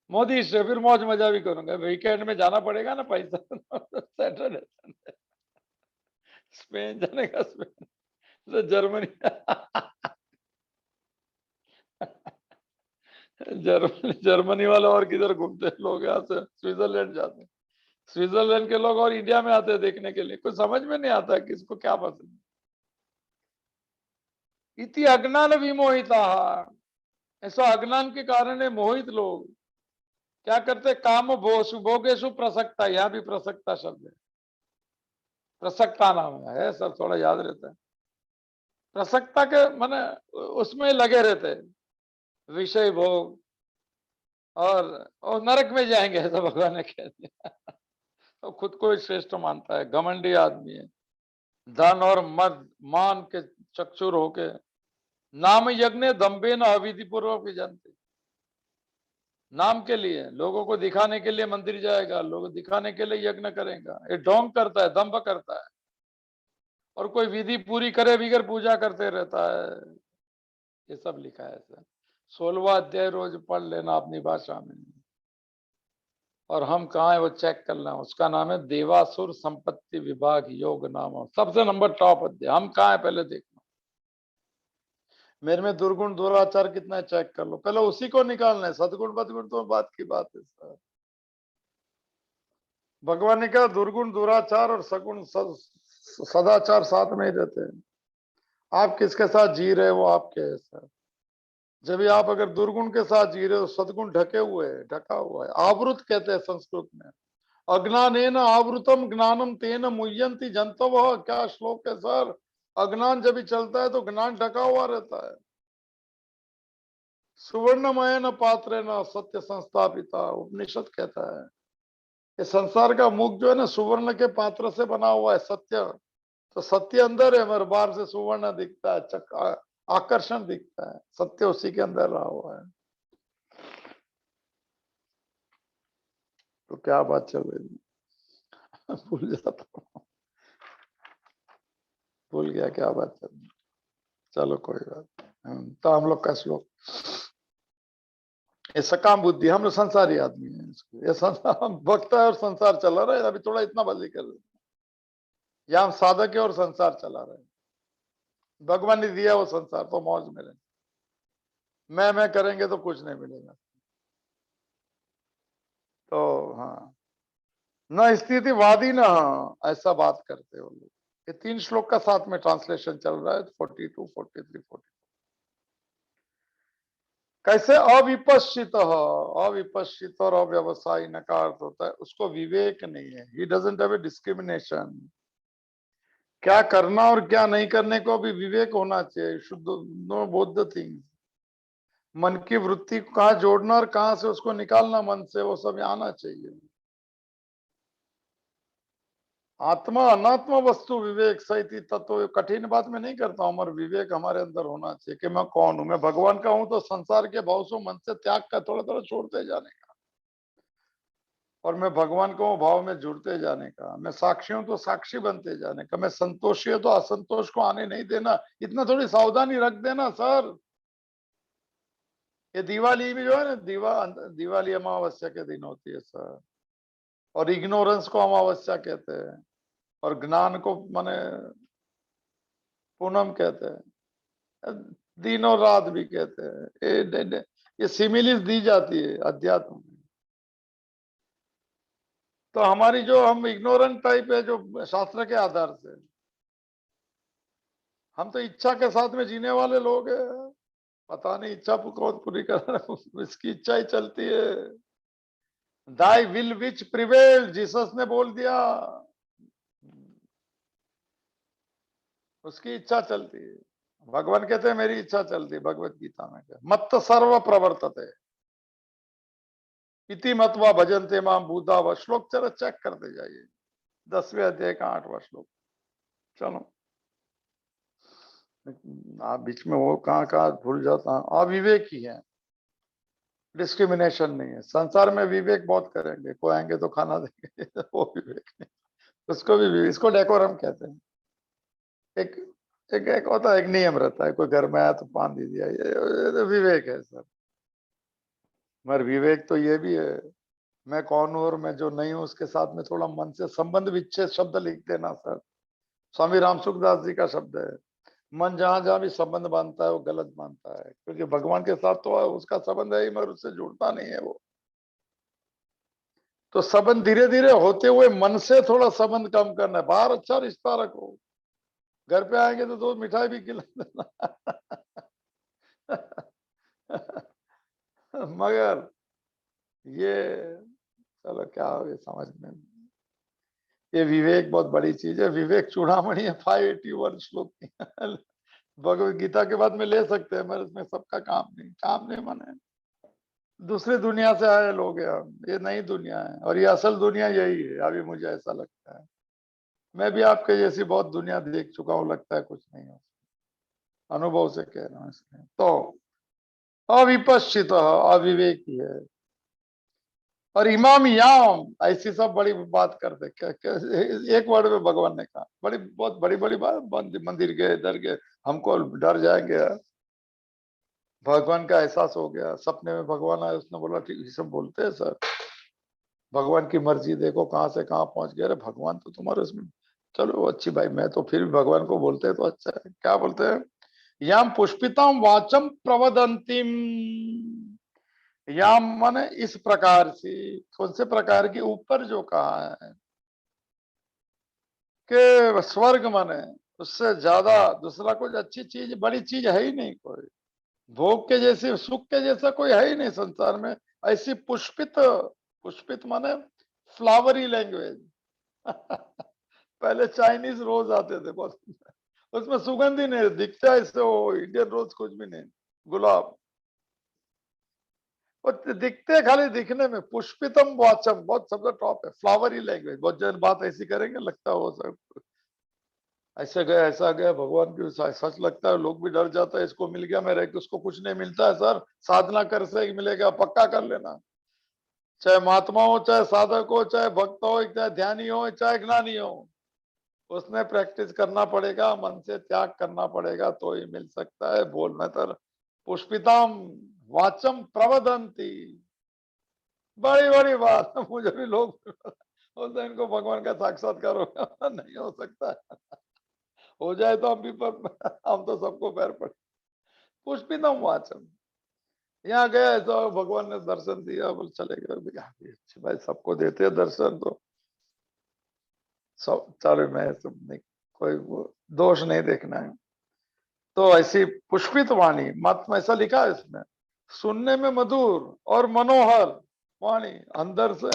मोदी से, फिर मौज मजा भी करूंगा, वीकेंड में जाना पड़ेगा ना पैसा। सैटरडे संडे स्पेन जाने का, स्पेन से जर्मनी। जर्मनी, जर्मनी वाले और किधर घूमते हैं लोग, यहाँ से स्विट्जरलैंड जाते हैं, स्विट्जरलैंड के लोग और इंडिया में आते हैं देखने के लिए, कुछ समझ में नहीं आता किसको क्या पसंद। इति अज्ञान विमोहिता, ऐसा अज्ञान के कारण है मोहित लोग क्या करते, काम भोगेशु प्रसक्ता, यहाँ भी प्रसक्ता शब्द है, प्रसक्ता नाम है सर, थोड़ा याद रहता है। प्रसक्ता के माने उसमें लगे रहते, विषय भोग, और नरक में जाएंगे ऐसा भगवान ने कह दिया। तो खुद को ही श्रेष्ठ मानता है, घमंडी आदमी है, धन और मद मान के चक्षुर होके, नाम यज्ञ दम्बे न अविधि पूर्वक भी जानते, नाम के लिए, लोगों को दिखाने के लिए मंदिर जाएगा, लोग दिखाने के लिए यज्ञ करेगा, ये ढोंग करता है, दंभ करता है, और कोई विधि पूरी करे बिगर पूजा करते रहता है, ये सब लिखा है सर। 16वां अध्याय रोज पढ़ लेना अपनी भाषा में। और हम कहाँ है वो चेक कर लें, उसका नाम है देवासुर संपत्ति विभाग योग नाम, सबसे नंबर टॉप अध्याय। हम कहाँ है पहले देखना, मेरे में दुर्गुण दुराचार कितना है चेक कर लो, पहले उसी को निकालना है। सदगुण बदगुण तो बात की बात है सर। भगवान ने कहा दुर्गुण दुराचार और सगुण सदाचार साथ में ही रहते हैं। आप किसके साथ जी रहे हो आपके है सर। जब भी आप अगर दुर्गुण के साथ जी रहे हो, सदगुण ढके हुए है, ढका हुआ है, आवृत कहते हैं संस्कृत में। अज्ञानेन आवृतम ज्ञानम तेन मुह्यंति जंतव, क्या श्लोक है सर। अज्ञान जब भी चलता है तो ज्ञान ढका हुआ रहता है। सुवर्णमय न पात्र न सत्य संस्थापिता, उपनिषद कहता है कि संसार का मुख जो है ना सुवर्ण के पात्र से बना हुआ है, सत्य। तो सत्य अंदर है, मगर बाहर से सुवर्ण दिखता है, आकर्षण दिखता है, सत्य उसी के अंदर रहा हुआ है। तो क्या बात चल रही थी भूल जाता हूँ, भूल गया क्या बात चल रही। चलो कोई बात। तो हम लोग का श्लोक, ये सकाम बुद्धि, हम लोग संसारी आदमी है, ये संसार हम भक्त है और संसार चला रहा है। अभी थोड़ा इतना बदली कर रहे, या हम साधक है और संसार चला रहे हैं। भगवान ने दिया वो संसार, तो मौज में रहे। मैं करेंगे तो कुछ नहीं मिलेगा। तो हाँ, न स्थितिवादी न, ऐसा बात करते हो लोग। ये 3 श्लोक का साथ में ट्रांसलेशन चल रहा है, 42, 43, 44। कैसे अविपश्चित, अविपश्चित और अव्यवसायी का अर्थ होता है उसको विवेक नहीं है। He doesn't have a discrimination. क्या करना और क्या नहीं करने को भी विवेक होना चाहिए। शुद्ध नो बोथ द थिंग्स। मन की वृत्ति को कहाँ जोड़ना और कहाँ से उसको निकालना मन से, वो सब आना चाहिए। आत्मा अनात्मा वस्तु विवेक सहित तत्व, कठिन बात में नहीं करता हूं, मगर विवेक हमारे अंदर होना चाहिए कि मैं कौन हूं। मैं भगवान का हूं तो संसार के भाव से मन से त्याग का थोड़ा थोड़ा छोड़ते जाने का, और मैं भगवान को भाव में जुड़ते जाने का। मैं साक्षी हूं तो साक्षी बनते जाने का। मैं संतोषी हूं तो असंतोष को आने नहीं देना। इतना थोड़ी सावधानी रख देना सर। ये दिवाली भी जो है ना, दिवाली अमावस्या के दिन होती है सर, और इग्नोरेंस को अमावस्या कहते हैं, और ज्ञान को माने पूनम कहते हैं, दिन और रात भी कहते हैं। ये सिमिलिस दी जाती है अध्यात्म में। तो हमारी जो हम इग्नोरेंट टाइप है, जो शास्त्र के आधार से, हम तो इच्छा के साथ में जीने वाले लोग हैं। पता नहीं इच्छा कौन पूरी कर रहा है, इसकी इच्छा ही चलती है। Thy will which prevail, Jesus ने बोल दिया, उसकी इच्छा चलती है। भगवान कहते हैं मेरी इच्छा चलती है, भगवत गीता में क्या, मत सर्व प्रवर्तते इति मत्वा भजनते माम बूढ़ा व, श्लोक चलो चेक करते जाइए, 10वें अध्याय का 8वां श्लोक। चलो आप बीच में वो कहाँ कहाँ भूल जाता हूँ। अविवेक ही है, डिस्क्रिमिनेशन नहीं है। संसार में विवेक बहुत करेंगे, कोई आएंगे तो खाना देंगे वो विवेक नहीं, उसको भी, इसको डेकोरम कहते हैं। एक एक होता है, एक नियम रहता है, कोई घर में आया तो पान दे दिया, ये तो विवेक है सर। मगर विवेक तो ये भी है, मैं कौन हूं और मैं जो नहीं हूं उसके साथ में थोड़ा मन से संबंध विच्छेद शब्द लिख देना सर। स्वामी राम सुखदास जी का शब्द है, मन जहां जहां भी संबंध बांधता है वो गलत मानता है, क्योंकि भगवान के साथ तो उसका संबंध है ही, मगर उससे जुड़ता नहीं है वो। तो संबंध धीरे धीरे होते हुए मन से थोड़ा संबंध कम करना है। बाहर अच्छा रिश्ता रखो, घर पे आएंगे तो 2 मिठाई भी खिला देना मगर ये, चलो क्या हो गया समझ में। ये विवेक बहुत बड़ी चीज है। विवेक चूड़ामणि है, 581 श्लोक की भगवत गीता के बाद में ले सकते हैं, मगर इसमें सबका काम नहीं माने। दूसरी दुनिया से आए लोग हैं हम, ये नई दुनिया है, और ये असल दुनिया यही है, अभी मुझे ऐसा लगता है। मैं भी आपके जैसी बहुत दुनिया देख चुका हूँ, लगता है कुछ नहीं है, अनुभव से कह रहा हूँ इसलिए। तो अविपश्चित अविवेकी है, और इमाम याम ऐसी सब बड़ी बात करते एक वर्ड में भगवान ने कहा, बड़ी बहुत बड़ी बड़ी बात। मंदिर गए, इधर गए, हमको डर जाएंगे। भगवान का एहसास हो गया, सपने में भगवान आए, उसने बोला ठीक, ये सब बोलते हैं सर, भगवान की मर्जी देखो कहाँ से कहाँ पहुंच गए। अरे भगवान तो तुम्हारे उसमें, चलो अच्छी भाई, मैं तो फिर भी भगवान को बोलते हैं तो अच्छा है। क्या बोलते हैं? याम पुष्पिताम वाचम प्रवदंतिम, याम माने इस प्रकार से, कौन से प्रकार की, ऊपर जो कहा है कि स्वर्ग माने, उससे ज्यादा दूसरा कुछ अच्छी चीज, बड़ी चीज है ही नहीं कोई, भोग के जैसे, सुख के जैसा कोई है ही नहीं संसार में। ऐसी पुष्पित, पुष्पित माने फ्लावरी लैंग्वेज। पहले चाइनीज रोज आते थे बस, उसमें सुगंध ही नहीं दिखता, इससे वो इंडियन रोज कुछ भी नहीं, गुलाब, वो दिखते खाली दिखने में। पुष्पितम वाचम बहुत शब्द टॉप है, फ्लावरी लैंग्वेज, बहुत जन बात ऐसी करेंगे लगता है वो सब ऐसे गया ऐसा गया, भगवान की सच लगता है, लोग भी डर जाता है, इसको मिल गया मेरे, उसको कुछ नहीं मिलता है सर, साधना कर से मिलेगा, पक्का कर लेना। चाहे महात्मा हो, चाहे साधक हो, चाहे भक्त हो, चाहे ध्यानी हो, चाहे ज्ञानी हो, उसने प्रैक्टिस करना पड़ेगा, मन से त्याग करना पड़ेगा तो ही मिल सकता है। बोल में तर पुष्पिताम वाचम प्रवदंती, बड़ी बड़ी बात। मुझे भी लोग बोलते हैं इनको भगवान का साक्षात्कार होगा, नहीं हो सकता है। हो जाए तो हम भी पर, हम तो सबको पैर पड़े। पुष्पितम वाचम, यहाँ गया तो भगवान ने दर्शन दिया, बोल चले गए भैया, अच्छी भाई सबको देते हैं दर्शन तो सब चालू में, सब नहीं, कोई वो दोष नहीं देखना है। तो ऐसी पुष्पित वाणी, मत में ऐसा लिखा है इसमें, सुनने में मधुर और मनोहर वाणी अंदर से।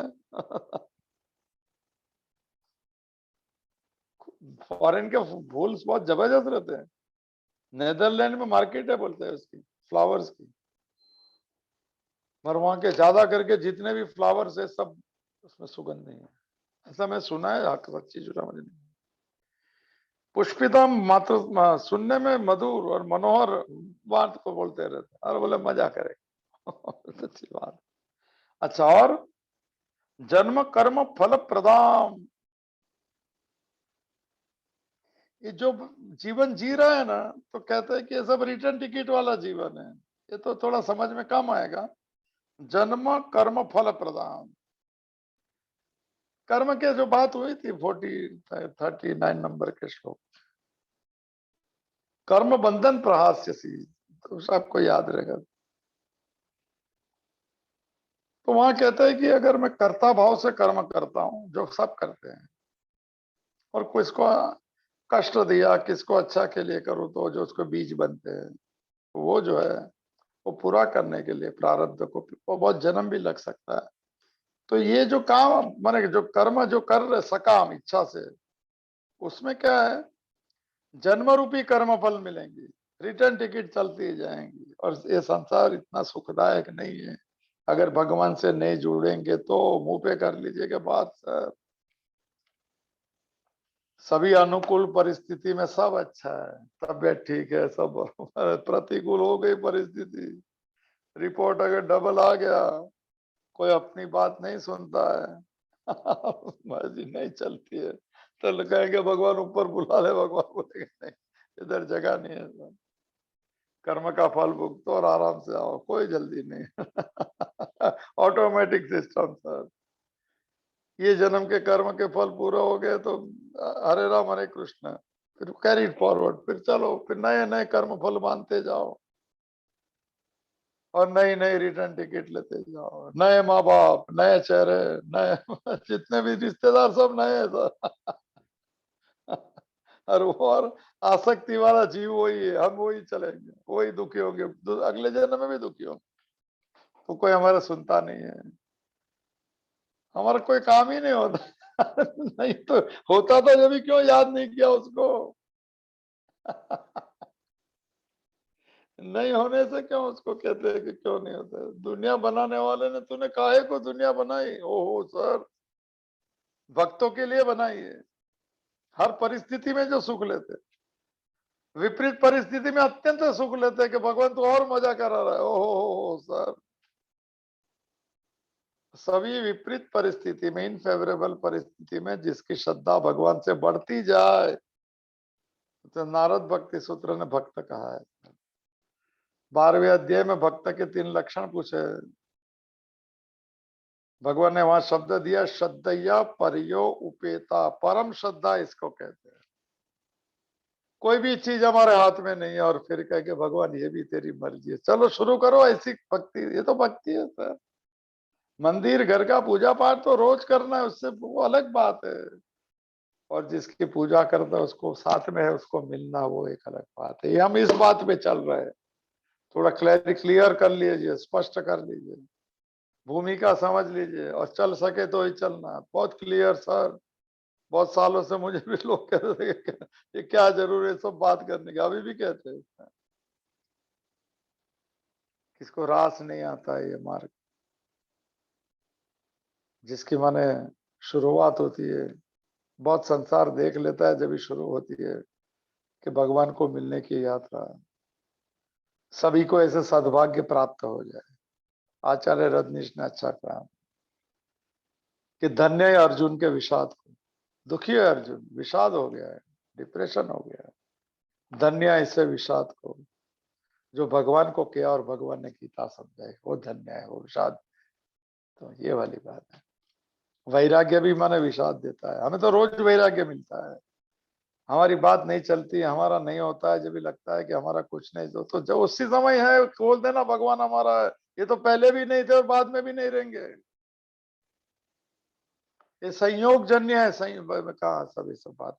फॉरेन के फूल्स बहुत जबरदस्त रहते हैं, नेदरलैंड में मार्केट है बोलते हैं उसकी, फ्लावर्स की, पर वहां के ज्यादा करके जितने भी फ्लावर्स है सब, उसमें सुगंध नहीं है, ऐसा मैं सुना है, सच्ची झूठा मुझे नहीं। पुष्पितम मात्र, सुनने में मधुर और मनोहर बात को बोलते रहते, और बोले मजा करे। अच्छी बात। अच्छा, और जन्म कर्म फल प्रदान, ये जो जीवन जी रहा है ना, तो कहते हैं कि ये सब रिटर्न टिकट वाला जीवन है, ये तो थोड़ा समझ में कम आएगा। जन्म कर्म फल प्रदान, कर्म के जो बात हुई थी 39 नंबर के श्लोक, कर्म बंधन प्रहास्य सी, तो सबको याद रहेगा। तो वहां कहते हैं कि अगर मैं कर्ता भाव से कर्म करता हूं, जो सब करते हैं, और किसको कष्ट दिया, किसको अच्छा के लिए करूँ, तो जो उसको बीज बनते हैं, वो जो है वो पूरा करने के लिए प्रारब्ध को, वो बहुत जन्म भी लग सकता है। तो ये जो काम माने, जो कर्म जो कर रहे सकाम इच्छा से, उसमें क्या है, जन्म रूपी कर्म फल मिलेंगी, रिटर्न टिकट चलती जाएंगी, और ये संसार इतना सुखदायक नहीं है। अगर भगवान से नहीं जुड़ेंगे तो मुंह पे कर लीजिएगा बात सर, सभी अनुकूल परिस्थिति में सब अच्छा है, तबियत ठीक है, सब बरोबर है, प्रतिकूल हो गई परिस्थिति, रिपोर्ट अगर डबल आ गया, कोई अपनी बात नहीं सुनता है, मर्जी नहीं चलती है, तो कहेंगे भगवान ऊपर बुला ले, भगवान बोलेंगे नहीं, इधर जगह नहीं है, कर्म का फल भुगतो और आराम से आओ, कोई जल्दी नहीं। ऑटोमेटिक सिस्टम सर, ये जन्म के कर्म के फल पूरा हो गए तो हरे राम हरे कृष्ण, फिर कैरी फॉरवर्ड, फिर चलो, फिर नए नए कर्म फल मानते जाओ, और नई नई रिटर्न टिकट लेते जाओ, नए माँ बाप, नए चेहरे, नए जितने भी रिश्तेदार सब नए हैं सर। और आसक्ति वाला जीव वही है, हम वही चलेंगे, वही दुखी होंगे, अगले जन्म में भी दुखी होंगे, तो कोई हमारा सुनता नहीं है, हमारा कोई काम ही नहीं होता। नहीं तो होता तो जब क्यों याद नहीं किया उसको। नहीं होने से क्यों उसको कहते हैं कि क्यों नहीं होता, दुनिया बनाने वाले ने तूने काहे को दुनिया बनाई, ओहो सर, भक्तों के लिए बनाई है, हर परिस्थिति में जो सुख लेते, विपरीत परिस्थिति में अत्यंत सुख लेते हैं कि भगवान तू और मजा करा रहा है, ओहो हो सर। सभी विपरीत परिस्थिति में, इनफेवरेबल परिस्थिति में जिसकी श्रद्धा भगवान से बढ़ती जाए, तो नारद भक्ति सूत्र ने भक्त कहा है, 12वें अध्याय में भक्त के 3 लक्षण पूछे। भगवान ने वहां शब्द दिया, श्रद्धया परियो उपेता, परम श्रद्धा इसको कहते हैं। कोई भी चीज हमारे हाथ में नहीं है और फिर कह के भगवान ये भी तेरी मर्जी है, चलो शुरू करो ऐसी भक्ति, ये तो भक्ति है सर। मंदिर घर का पूजा पाठ तो रोज करना है, उससे वो अलग बात है। और जिसकी पूजा करता है उसको साथ में है, उसको मिलना, वो एक अलग बात है। ये हम इस बात पे चल रहे हैं, थोड़ा क्लियर कर लीजिए, स्पष्ट कर लीजिए, भूमिका समझ लीजिए, और चल सके तो ही चलना। बहुत क्लियर सर, बहुत सालों से मुझे भी लोग कहते थे कि ये क्या जरूर है सब बात करने की, अभी भी कहते हैं। किसको रास नहीं आता है ये मार्ग, जिसकी माने शुरुआत होती है, बहुत संसार देख लेता है जब भी शुरू होती है कि भगवान को मिलने की यात्रा। सभी को ऐसे सद्भाग्य प्राप्त हो जाए। आचार्य रजनीश ने अच्छा कहा कि धन्य है अर्जुन के विषाद को। दुखी है अर्जुन, विषाद हो गया है, डिप्रेशन हो गया है। धन्य है इसे विषाद को जो भगवान को किया और भगवान ने गीता समझाई, वो धन्य है, वो विषाद। तो ये वाली बात है। वैराग्य भी माने विषाद देता है। हमें तो रोज वैराग्य मिलता है, हमारी बात नहीं चलती, हमारा नहीं होता है, जब भी लगता है कि हमारा कुछ नहीं, तो जब उसी समय है खोल देना भगवान हमारा है। ये तो पहले भी नहीं थे और बाद में भी नहीं रहेंगे, ये संयोग जन्य है। संयोग कहा सब, ये सब बात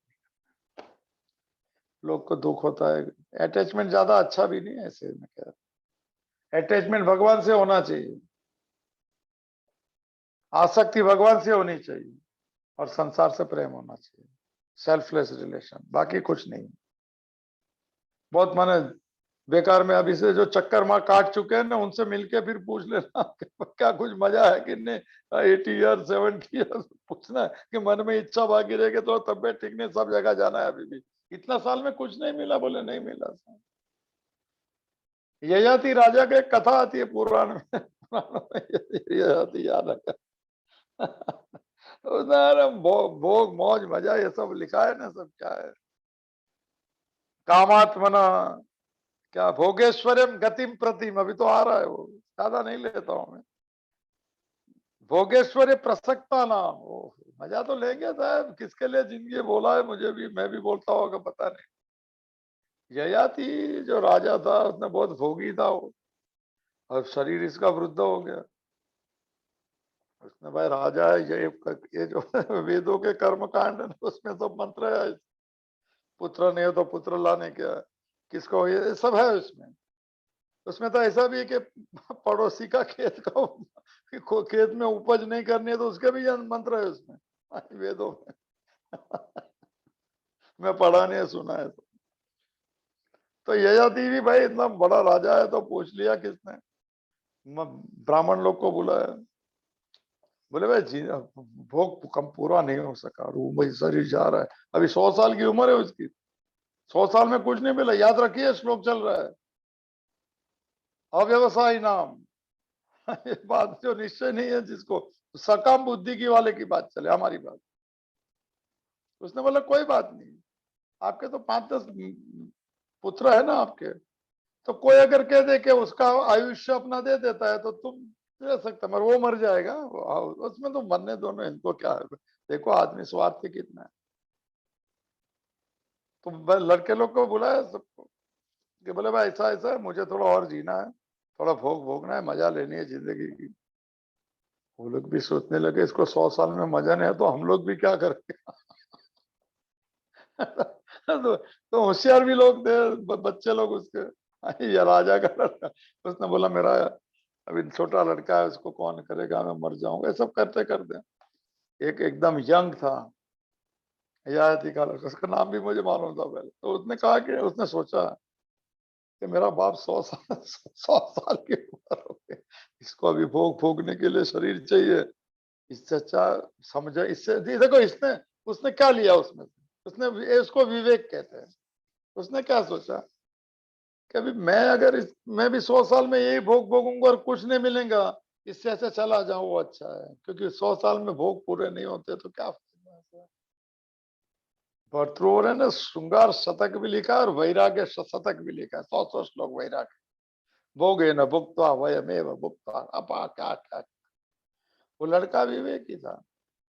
लोग को दुख होता है। अटैचमेंट ज्यादा अच्छा भी नहीं है ऐसे में, क्या अटैचमेंट भगवान से होना चाहिए, आसक्ति भगवान से होनी चाहिए, और संसार से प्रेम होना चाहिए, सेल्फलेस रिलेशन, बाकी कुछ नहीं। बहुत माने बेकार में अभी से जो चक्कर मार काट चुके हैं ना, उनसे मिलके फिर पूछ लेना कि क्या कुछ मजा है कि नहीं। 80 ईयर 70 ईयर पूछना है कि मन में इच्छा बाकी रहेगी तो तबियत ठीक नहीं, सब जगह जाना है अभी भी। इतना साल में कुछ नहीं मिला, बोले नहीं मिला। ययाति राजा की एक कथा आती है पुराण में, ययाति याद है। उसमें भोग मौज मजा ये सब लिखा है ना, सब क्या है, कामात्मना, क्या भोगेश्वरम गतिम प्रतिम, अभी तो आ रहा है वो, ज्यादा नहीं लेता हूं मैं। भोगेश्वरी प्रसक्ता नाम, ओ मजा तो लेंगे साहब, किसके लिए जिंदगी बोला है, मुझे भी, मैं भी बोलता होगा पता नहीं। ययाति जो राजा था उसने बहुत भोगी था वो, और शरीर इसका वृद्ध हो गया। उसने भाई राजा है, ये जो वेदों के कर्म कांड है उसमें सब मंत्र है, पुत्र नहीं हो तो पुत्र लाने क्या, किसको, ये सब है उसमें। उसमें तो ऐसा भी है कि पड़ोसी का खेत को खेत में उपज नहीं करनी है तो उसके भी मंत्र है उसमें, वेदों में। मैं पढ़ा नहीं है, सुना है। तो ययाति भी भाई इतना बड़ा राजा है तो पूछ लिया किसने, ब्राह्मण लोग को बुलाया। बोले भाई जी भोग कम पूरा नहीं हो सका और वो भाई शरीर जा रहा है, अभी 100 साल की उम्र है उसकी, 100 साल में कुछ नहीं मिला। याद रखिए श्लोक चल रहा है, अव्यवसायी नाम। ये बात जो निश्चय नहीं है, जिसको सकाम बुद्धि की वाले की बात चले, हमारी बात। उसने बोला कोई बात नहीं, आपके तो 5-10 पुत्र है ना आपके, तो कोई अगर कह दे कि उसका आयुष्य अपना दे देता है तो तुम दे सकते, मगर वो मर जाएगा, उसमें तो मरने दो ना, इनको क्या है। देखो आदमी स्वार्थी कितना है। तो लड़के लोग को बुलाया सबको कि बोले भाई ऐसा ऐसा है, मुझे थोड़ा और जीना है, थोड़ा भोग भोगना है, मजा लेनी है जिंदगी की। वो लोग भी सोचने लगे इसको 100 साल में मजा नहीं है तो हम लोग भी क्या करेंगे। तो होशियार भी लोग थे, बच्चे लोग उसके। ये राजा का लड़का, उसने बोला मेरा अभी छोटा लड़का है, उसको कौन करेगा, मैं मर जाऊंगा। ये सब करते करते एक एकदम यंग था, हयाती का लड़का, उसका नाम भी मुझे मालूम था पहले। तो उसने कहा कि उसने सोचा कि मेरा बाप 100 साल 100 साल की उम्र हो गई, इसको अभी भोग भोगने के लिए शरीर चाहिए, इससे अच्छा समझे, इससे देखो इसने, उसने क्या लिया उसमें से, उसने, इसको विवेक कहते हैं। उसने क्या सोचा कि अभी मैं अगर मैं भी 100 साल में यही भोग भोगूंगा और कुछ नहीं मिलेगा, इससे ऐसे चला जाऊं वो अच्छा है, क्योंकि 100 साल में भोग पूरे नहीं होते तो क्या फायदा। भर्तृहरि ने श्रृंगार शतक भी लिखा है और वैराग्य शतक भी लिखा है, 100 श्लोक वैराग्य। भोगेन भुक्त्वा वयमेव भुक्त्वा। अपा क्या क्या, वो लड़का विवेक ही था।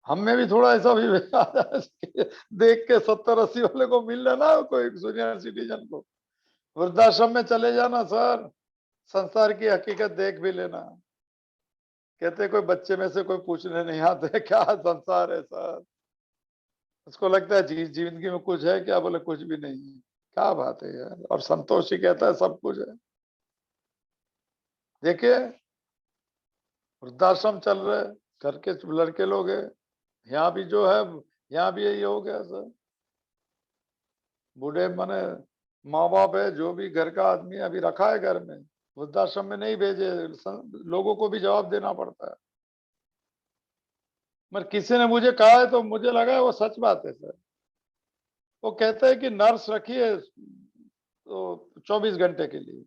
हम में भी थोड़ा ऐसा विवेक आ जाए कि देख के 70-80 वाले को मिल लेना, कोई सीनियर सिटीजन को वृद्धाश्रम में चले जाना सर, संसार की हकीकत देख भी लेना। कहते कोई बच्चे में से कोई पूछने नहीं आते क्या संसार है सर, उसको लगता है जिंदगी में कुछ है क्या, बोले कुछ भी नहीं है। क्या बात है यार, और संतोष ही कहता है सब कुछ है। देखिए वृद्धाश्रम चल रहे, घर के लड़के लोग है, यहाँ भी जो है, यहाँ भी यही हो गया सर। बूढ़े माने माँ बाप है, जो भी घर का आदमी है अभी रखा है घर में, वृद्धाश्रम में नहीं भेजे, लोगों को भी जवाब देना पड़ता है। मगर किसी ने मुझे कहा है तो मुझे लगा है वो सच बात है सर। वो कहते हैं कि नर्स रखी है तो 24 घंटे के लिए,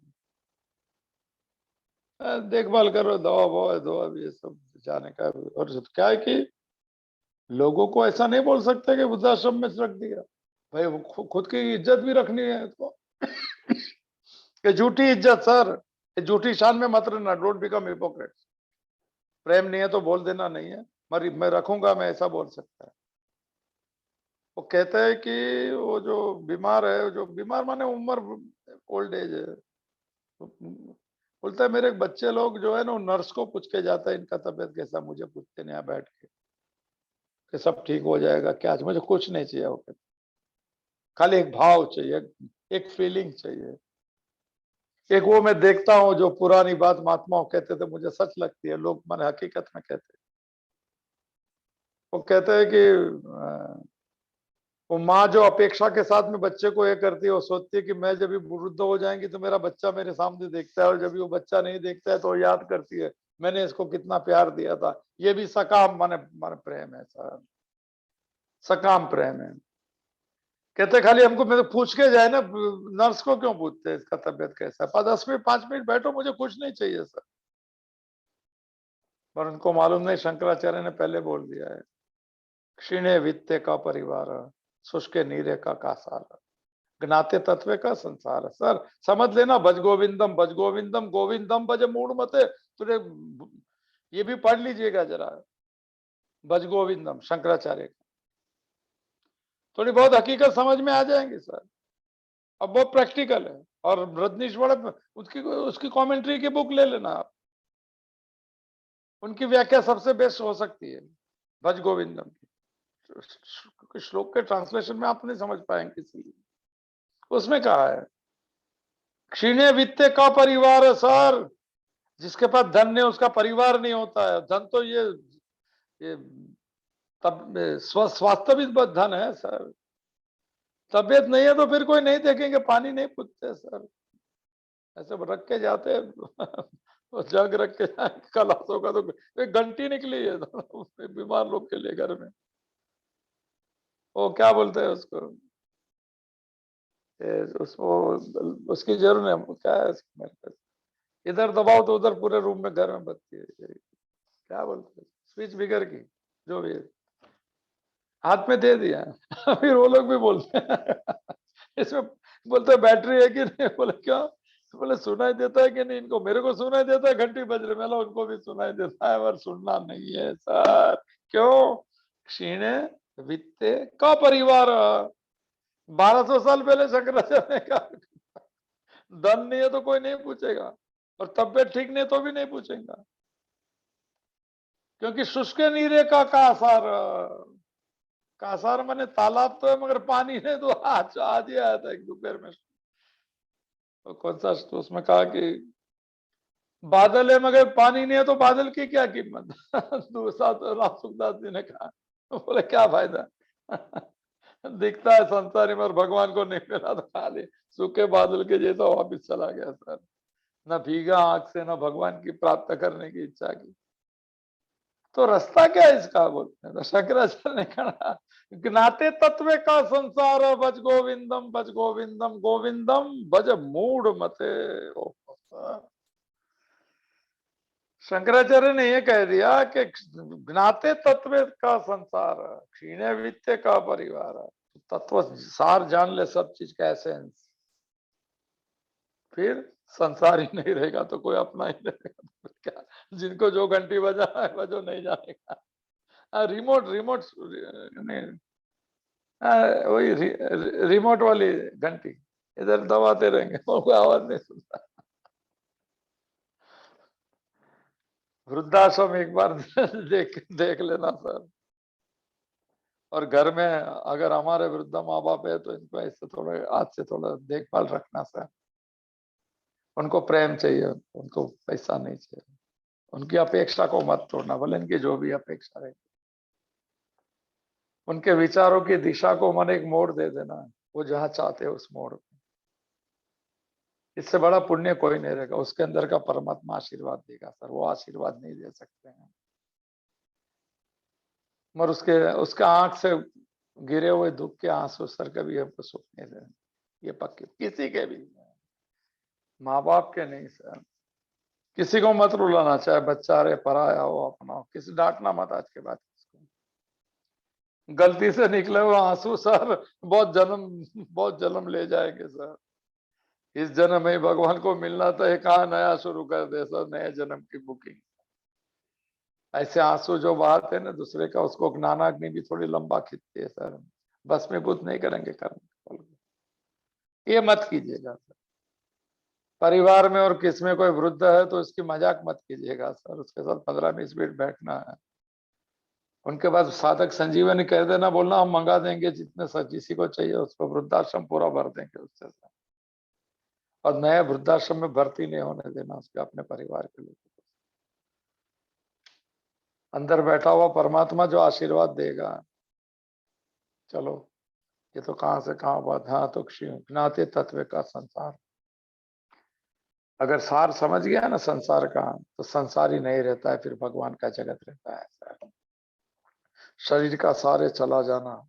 देखभाल करो, दवा ववा दो, अब ये सब जाने का। और क्या है कि लोगों को ऐसा नहीं बोल सकते कि वृद्धाश्रम में रख दिया, भाई वो खुद की इज्जत भी रखनी है इसको। ये झूठी इज्जत सर, ये झूठी शान में मत रहना, डोंट बिकम हिपोक्रेट। प्रेम नहीं है तो बोल देना नहीं है, मगर मैं रखूंगा, मैं ऐसा बोल सकता है। वो कहते हैं कि वो जो बीमार है, जो बीमार माने उम्र, ओल्ड एज है, बोलता है मेरे बच्चे लोग जो है ना नर्स को पूछ के जाता है इनका तबीयत कैसा, मुझे पूछते नहीं यहाँ बैठ के कि सब ठीक हो जाएगा क्या, मुझे कुछ नहीं चाहिए। वो कहते खाली एक भाव चाहिए, एक फीलिंग चाहिए। एक वो मैं देखता हूँ जो पुरानी बात महात्माओं कहते थे, मुझे सच लगती है, लोग माने हकीकत में कहते हैं। वो कहते हैं कि वो माँ जो अपेक्षा के साथ में बच्चे को ये करती है, वो सोचती है कि मैं जब भी वृद्ध हो जाएंगी तो मेरा बच्चा मेरे सामने देखता है, और जब भी वो बच्चा नहीं देखता है तो वो याद करती है मैंने इसको कितना प्यार दिया था। ये भी सकाम माने माने प्रेम है सर, सकाम प्रेम है। कहते खाली हमको मेरे पूछ के जाए ना, नर्स को क्यों पूछते हैं इसका तबियत कैसा है, 10 मिनट 5 मिनट बैठो, मुझे कुछ नहीं चाहिए सर। पर उनको मालूम नहीं, शंकराचार्य ने पहले बोल दिया है, क्षीणे वित्ते का परिवार, शुष्के नीरे का कासार, ज्ञाते तत्व का संसार है सर। समझ लेना, भज गोविंदम भज गोविंदम, गोविंदम भज मूड मते। तुझे ये भी पढ़ लीजिएगा जरा, भज गोविंदम शंकराचार्य का, थोड़ी बहुत हकीकत समझ में आ जाएंगी सर। अब वो प्रैक्टिकल है, और रजनीश्वर उसकी उसकी कमेंट्री की बुक ले लेना आप, उनकी व्याख्या सबसे बेस्ट हो सकती है भज गोविंदम की। श्लोक के ट्रांसलेशन में आप नहीं समझ पाएंगे, इसलिए उसमें कहा है क्षीणे वित्ते का परिवार है सर। जिसके पास धन नहीं उसका परिवार नहीं होता है। धन तो ये तब स्वास्थविक धन है सर। तबीयत नहीं है तो फिर कोई नहीं देखेंगे, पानी नहीं पूछते सर, ऐसे रख के जाते वो जग रख के कलाशों का तो एक घंटी निकली है बीमार लोग के लिए घर में। वो क्या बोलते हैं उसको, उसको उसकी जरूर नहीं, क्या है इधर दबाओ तो उधर पूरे रूम में घर में बत्ती है, क्या बोलते हैं, स्विच बिगर की, जो भी है, हाथ में दे दिया। फिर वो लोग भी बोलते हैं इसमें, बोलते बैटरी है कि नहीं, बोले क्यों, बोले सुनाई देता है कि नहीं इनको, मेरे को सुनाई देता है घंटी बज रही, मैं उनको भी सुनाई देता है पर सुनना नहीं है सर। क्यों, क्षीणे वित्ते का परिवार, 1200 साल पहले शंकराचार्य ने कहा धन नहीं है तो कोई नहीं पूछेगा, और तबियत ठीक नहीं तो भी नहीं पूछेगा, क्योंकि शुष्क नीरे का कासार, कासार माने तालाब तो है मगर पानी नहीं, तो आज ही आया था एक दोपहर में। तो कौन सा तो उसमें कहा कि बादल है मगर पानी नहीं है तो बादल की क्या कीमत। दूसरा तो राम सुखदास जी ने कहा, बोले क्या फायदा दिखता है संसारी में और भगवान को नहीं मिला तो खाली सूखे बादल के जैसा वापिस चला गया सर, न भीगा आंख से न भगवान की प्राप्त करने की इच्छा की। तो रास्ता क्या है इसका, बोलते हैं तो शंकराचार्य ने कहा ज्ञाते तत्व का संसार, भज गोविंदम भज गोविंदम, गोविंदम भज मूड मते। शंकराचार्य ने यह कह दिया कि ज्ञाते तत्व का संसार, क्षीणे वित्ते का परिवार, तत्व सार जान ले सब चीज का एसेंस, फिर संसार ही नहीं रहेगा तो कोई अपना ही नहीं रहेगा तो क्या, जिनको जो घंटी बजा है बजो, नहीं जानेगा। रिमोट रिमोट नहीं, वही रिमोट वाली घंटी, इधर दबाते रहेंगे और कोई आवाज नहीं सुनता। वृद्धाश्रम एक बार देख देख लेना सर। और घर में अगर हमारे वृद्ध माँ बाप है तो इनको ऐसे थोड़ा आज से थोड़ा देखभाल रखना सर। उनको प्रेम चाहिए, उनको पैसा नहीं चाहिए। उनकी अपेक्षा को मत तोड़ना, भले इनकी जो भी अपेक्षा रहे। उनके विचारों की दिशा को मन एक मोड़ दे देना, वो जहां चाहते हैं उस मोड़ पे। इससे बड़ा पुण्य कोई नहीं रहेगा। उसके अंदर का परमात्मा आशीर्वाद देगा सर, वो आशीर्वाद नहीं दे सकते हैं। मगर उसके आंख से गिरे हुए दुख के आंसू सर कभी हमको सुख नहीं देना, ये पक्के, किसी के भी, माँ बाप के नहीं सर। किसी को मत रुलाना, चाहे बच्चा रहे पराया हो अपना हो, किसी डांटना मत आज के बाद किसको। गलती से निकले हुए आंसू सर बहुत जन्म ले जाएंगे सर। इस जन्म में भगवान को मिलना तो एक कहा नया शुरू कर दे सर, नए जन्म की बुकिंग। ऐसे आंसू जो बहाते हैं ना दूसरे का, उसको ज्ञानाग्नि भी थोड़ी लंबा खींचती है सर। भस्मीभूत नहीं करेंगे कर्म, ये मत कीजिएगा सर। परिवार में और किस में कोई वृद्ध है तो उसकी मजाक मत कीजिएगा सर, उसके साथ 15-20 मिनट बैठना है। उनके बाद साधक संजीवनी कह देना, बोलना हम मंगा देंगे, जितने जिसी को चाहिए उसको वृद्धाश्रम पूरा भर देंगे उससे सर। और नए वृद्धाश्रम में भर्ती नहीं होने देना उसके अपने परिवार के लोगों को। अंदर बैठा हुआ परमात्मा जो आशीर्वाद देगा, चलो ये तो कहां से कहां बात। हाँ तो ज्ञाते तत्व का संसार, अगर सार समझ गया ना संसार का, तो संसार ही नहीं रहता है, फिर भगवान का जगत रहता है सर। शरीर का सार है चला जाना,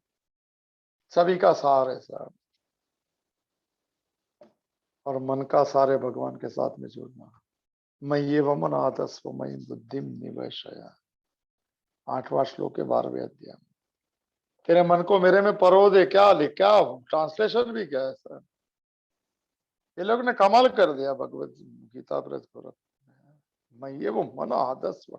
सभी का सार है सर। और मन का सार है भगवान के साथ में जुड़ना। मैं ये वमन आदस्व मई बुद्धि निवेशया, 8वां श्लोक के 12वें अध्याय। तेरे मन को मेरे में परो दे, क्या लिख, क्या ट्रांसलेशन भी क्या है सर। ये लोग ने कमाल कर दिया भगवत गीता ब्रज को। मैं ये वो मन आदस्व,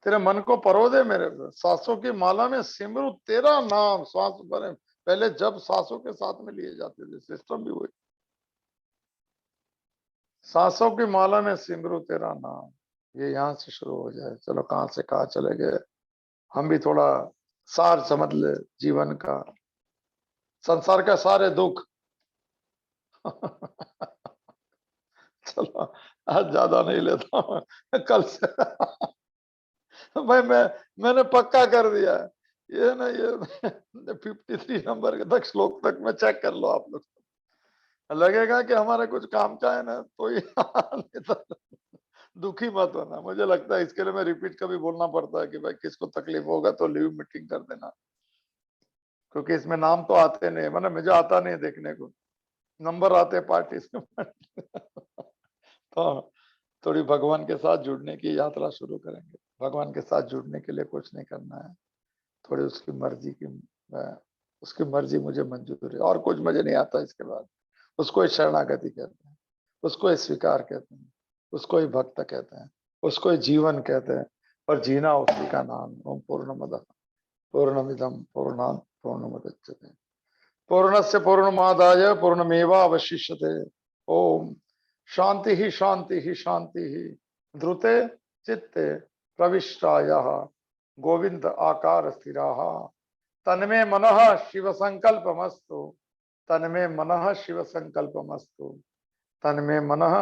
तेरे मन को परो दे मेरे पे, सांसों की माला में सिमरू तेरा नाम। श्वास भरे पहले जब सांसों के साथ में लिए जाते थे, सिस्टम भी वही। सांसों की माला में सिमरू तेरा नाम, ये यहाँ से शुरू हो जाए। चलो कहां से कहां चले गए, हम भी थोड़ा सार समझ ले जीवन का। संसार का सारे दुख चलो आज ज्यादा नहीं लेता हूं, कल से भाई मैंने पक्का कर दिया है ये ना, ये 53 नंबर के तक श्लोक तक में चेक कर लो आप लोग। लगेगा कि हमारे कुछ काम का है ना तो ये नहीं तो दुखी मत होना। मुझे लगता है इसके लिए मैं रिपीट कभी बोलना पड़ता है कि भाई किसको तकलीफ होगा तो लीव मीटिंग कर देना, क्योंकि इसमें नाम तो आते नहीं, मतलब मुझे आता नहीं देखने को, नंबर आते पार्टी से तो थोड़ी भगवान के साथ जुड़ने की यात्रा शुरू करेंगे। भगवान के साथ जुड़ने के लिए कुछ नहीं करना है, थोड़ी उसकी मर्जी की, उसकी मर्जी मुझे मंजूर है और कुछ मुझे नहीं आता। इसके बाद उसको ही शरणागति कहते हैं, उसको ही स्वीकार कहते हैं, उसको ही भक्त कहते हैं, उसको ही जीवन कहते हैं। और जीना उसी का नाम। ओम पूर्णमद पूर्णमिदम पूर्णात् पूर्णमुदच्यते पूर्णस्य पूर्णमादाय पूर्णमेवावशिष्यते। ओम शांति ही शांति ही शांति ही। ध्रुते चित्ते प्रविष्टायाः गोविंद आकार स्थिराः तन्मे मनः शिव संकल्पमस्तु, तन्मे मनः शिव संकल्पमस्तु, तन्मे मनः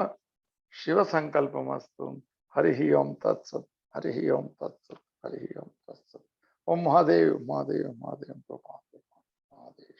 शिव संकल्पमस्तु। हरि ओम तत्सत, हरि ओम तत्सत, हरि ओम तत्सत। ओम महादेव महादेव महादेव महादेव महादेव।